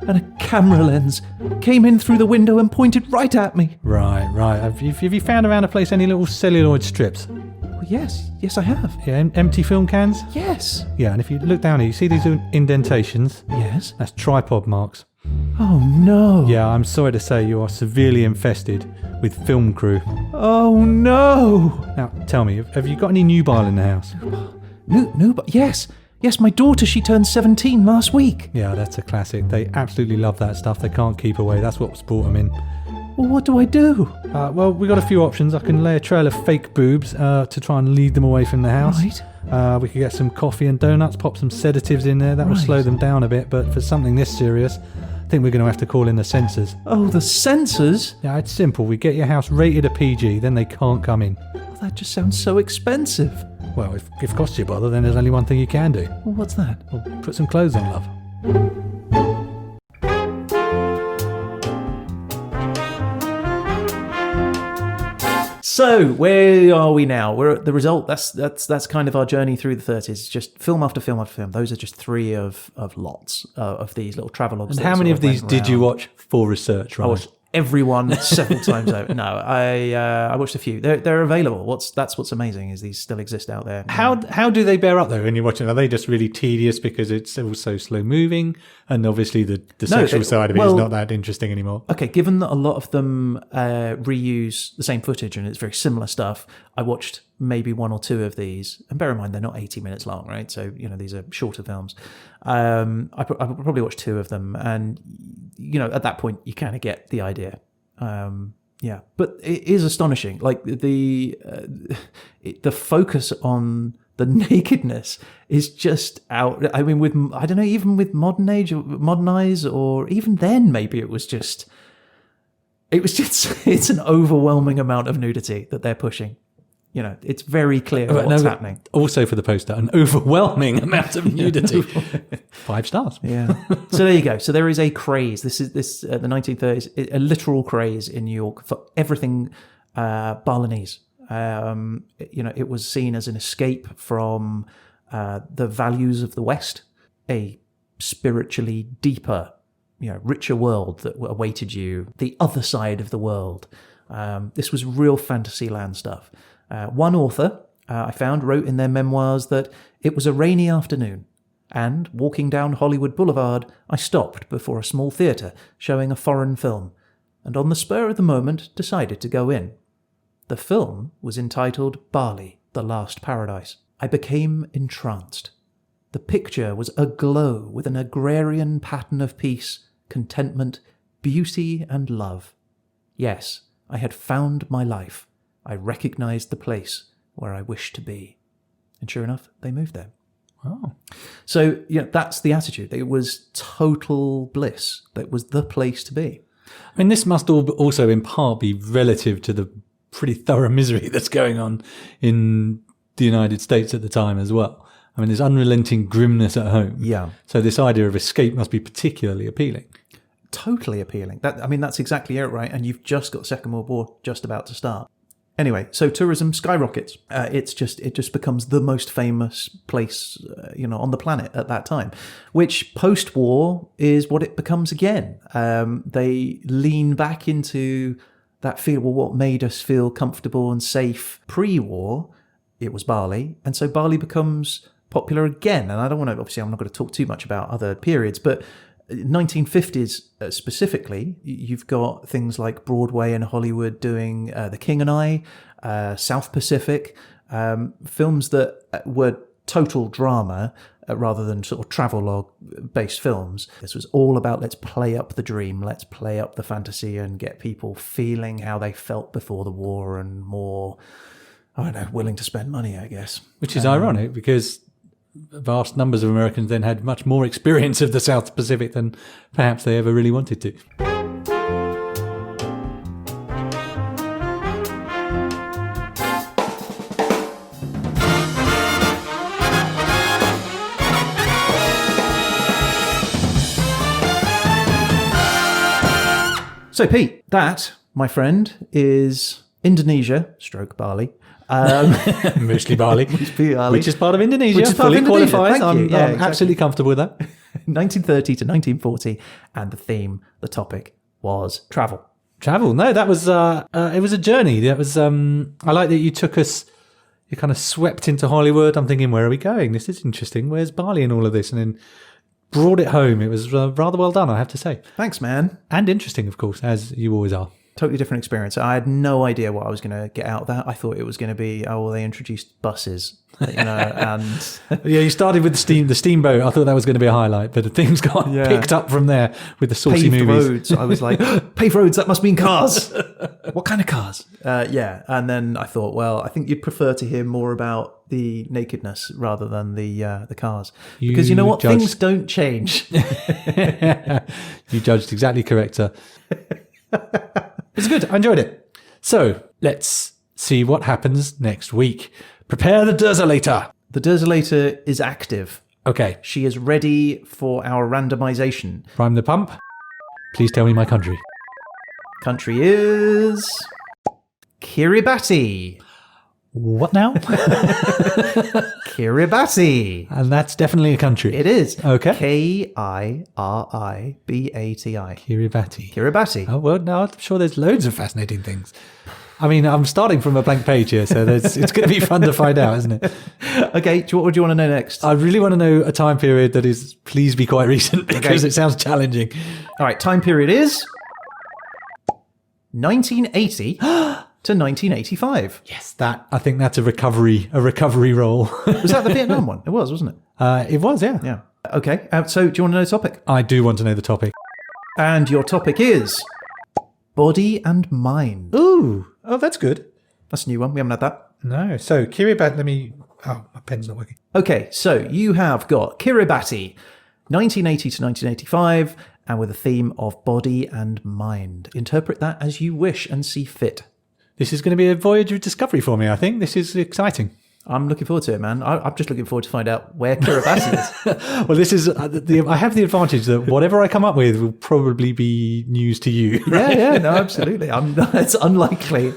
a camera lens came in through the window and pointed right at me. Right. Have you found around the place any little celluloid strips? Well, yes, I have. Yeah, empty film cans? Yes. Yeah, and if you look down here, you see these indentations? Yes. That's tripod marks. Oh, no. Yeah, I'm sorry to say you are severely infested with film crew. Oh, no. Now, tell me, have you got any nubile in the house? But yes, my daughter, she turned 17 last week. Yeah, that's a classic. They absolutely love that stuff. They can't keep away. That's what's brought them in. Well, what do I do? Well, we got a few options. I can lay a trail of fake boobs to try and lead them away from the house. Right. We could get some coffee and donuts, pop some sedatives in there. That will slow them down a bit. But for something this serious, I think we're going to have to call in the censors. Oh, the censors? Yeah, it's simple. We get your house rated a PG, then they can't come in. Well, that just sounds so expensive. Well, if it costs you bother, then there's only one thing you can do. Well, what's that? Well, put some clothes on, love. So, where are we now? We're at the result. That's kind of our journey through the 30s. Just film after film after film. Those are just three of lots of these little travelogues. And how many of these did you watch for research, I Ryan? watched everyone several times over. No, I watched a few. They're available. That's what's amazing is these still exist out there. How do they bear up though when you're watching? Are they just really tedious because it's also slow moving, and obviously the sexual side of it is not that interesting anymore? Okay, given that a lot of them reuse the same footage and it's very similar stuff, I watched maybe one or two of these. And bear in mind, they're not 80 minutes long, right? So, these are shorter films. I probably watched two of them. And, at that point, you kind of get the idea. Yeah, but it is astonishing. Like the focus on the nakedness is just out. I mean, I don't know, even with modern eyes, or even then, maybe it's an overwhelming amount of nudity that they're pushing. It's very clear what's happening. Also for the poster, an overwhelming amount of nudity. 5 stars. Yeah. So there you go. So there is a craze. This is the 1930s, a literal craze in New York for everything Balinese. It was seen as an escape from the values of the West, a spiritually deeper, richer world that awaited you, the other side of the world. This was real fantasy land stuff. One author I found wrote in their memoirs that it was a rainy afternoon, and walking down Hollywood Boulevard, I stopped before a small theatre showing a foreign film, and on the spur of the moment decided to go in. The film was entitled Bali, the Last Paradise. I became entranced. The picture was aglow with an agrarian pattern of peace, contentment, beauty, and love. Yes, I had found my life. I recognized the place where I wished to be. And sure enough, they moved there. Oh. So, that's the attitude. It was total bliss. That was the place to be. I mean, this must also in part be relative to the pretty thorough misery that's going on in the United States at the time as well. I mean, there's unrelenting grimness at home. Yeah. So this idea of escape must be particularly appealing. Totally appealing. That's exactly it, right? And you've just got the Second World War just about to start. Anyway, so tourism skyrockets. It just becomes the most famous place, on the planet at that time, which post-war is what it becomes again. They lean back into that feel. Well, what made us feel comfortable and safe pre-war? It was Bali, and so Bali becomes popular again. And I don't want to. Obviously, I'm not going to talk too much about other periods, but 1950s specifically, you've got things like Broadway and Hollywood doing The King and I, South Pacific, films that were total drama rather than sort of travelogue based films. This was all about let's play up the dream, let's play up the fantasy and get people feeling how they felt before the war and more, I don't know, willing to spend money, I guess. Which is ironic because vast numbers of Americans then had much more experience of the South Pacific than perhaps they ever really wanted to. So, Pete, that, my friend, is Indonesia, stroke Bali. Mostly Bali, which is part of Indonesia. Which is part of Indonesia. Qualifies. I'm Exactly. absolutely comfortable with that. 1930 to 1940, and the topic was travel. Travel? No, that was it was a journey. That was I like that you took us. You kind of swept into Hollywood. I'm thinking, where are we going? This is interesting. Where's Bali and all of this? And then brought it home. It was rather well done, I have to say. Thanks, man. And interesting, of course, as you always are. Totally different experience. I had no idea what I was going to get out of that. I thought it was going to be, they introduced buses, and Yeah, you started with the steamboat. I thought that was going to be a highlight, but things got picked up from there with the saucy paved movies. roads. I was like, paved roads, that must mean cars. What kind of cars? And then I thought, well, I think you'd prefer to hear more about the nakedness rather than the cars. Because you know what? Things don't change. You judged exactly correct, sir. It's good. I enjoyed it. So let's see what happens next week. Prepare the desolator. The desolator is active. Okay. She is ready for our randomization. Prime the pump. Please tell me my country. Country is Kiribati. What now? Kiribati. And that's definitely a country. It is. Okay. Kiribati. Kiribati. Oh, well, no, I'm sure there's loads of fascinating things. I mean, I'm starting from a blank page here, so it's going to be fun to find out, isn't it? Okay, what do you want to know next? I really want to know a time period that is, please be quite recent, because it sounds challenging. All right, time period is 1980 to 1985. Yes, I think that's a recovery role. Was that the Vietnam one? It was, wasn't it? It was, yeah. Yeah. Okay, so do you want to know the topic? I do want to know the topic. And your topic is body and mind. Ooh, oh, that's good. That's a new one. We haven't had that. No, so Kiribati, my pen's not working. Okay, so you have got Kiribati, 1980 to 1985, and with a theme of body and mind. Interpret that as you wish and see fit. This is going to be a voyage of discovery for me, I think. This is exciting. I'm looking forward to it, man. I'm just looking forward to find out where Kiribati is. Well, this is I have the advantage that whatever I come up with will probably be news to you. Right? Yeah, no, absolutely. It's unlikely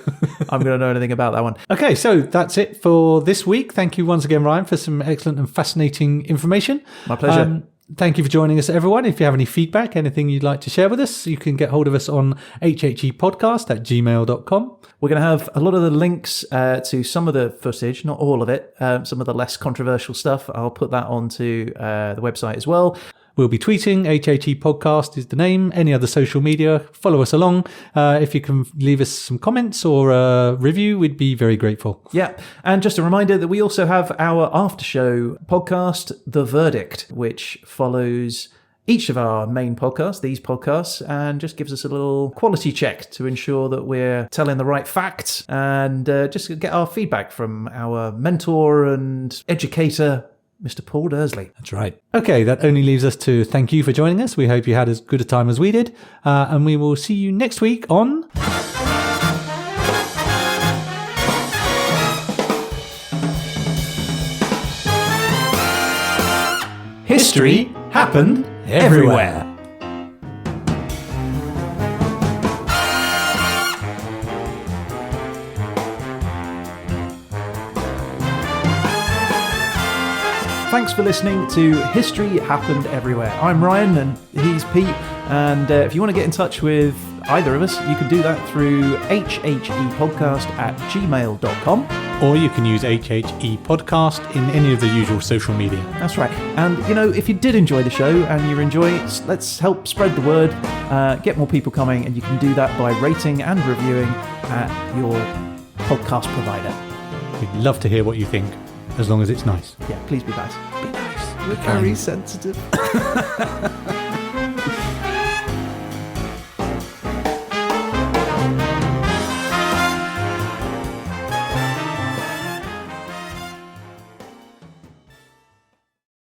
I'm going to know anything about that one. Okay, so that's it for this week. Thank you once again, Ryan, for some excellent and fascinating information. My pleasure. Thank you for joining us, everyone. If you have any feedback, anything you'd like to share with us, you can get hold of us on hhepodcast@gmail.com. We're going to have a lot of the links to some of the footage, not all of it, some of the less controversial stuff. I'll put that onto the website as well. We'll be tweeting. HHE Podcast is the name. Any other social media, follow us along. If you can leave us some comments or a review, we'd be very grateful. Yeah. And just a reminder that we also have our after show podcast, The Verdict, which follows each of our main podcasts, these podcasts, and just gives us a little quality check to ensure that we're telling the right facts and just get our feedback from our mentor and educator, Mr. Paul Dursley. That's right. Okay, that only leaves us to thank you for joining us. We hope you had as good a time as we did. And we will see you next week on... History happened everywhere. Thanks for listening to History Happened Everywhere. I'm Ryan and he's Pete. And if you want to get in touch with either of us, you can do that through hhepodcast@gmail.com. Or you can use HHE Podcast in any of the usual social media. That's right. And, if you did enjoy the show and you're enjoying it, let's help spread the word, get more people coming, and you can do that by rating and reviewing at your podcast provider. We'd love to hear what you think, as long as it's nice. Yeah, please be nice. Be nice. We're Okay. very sensitive.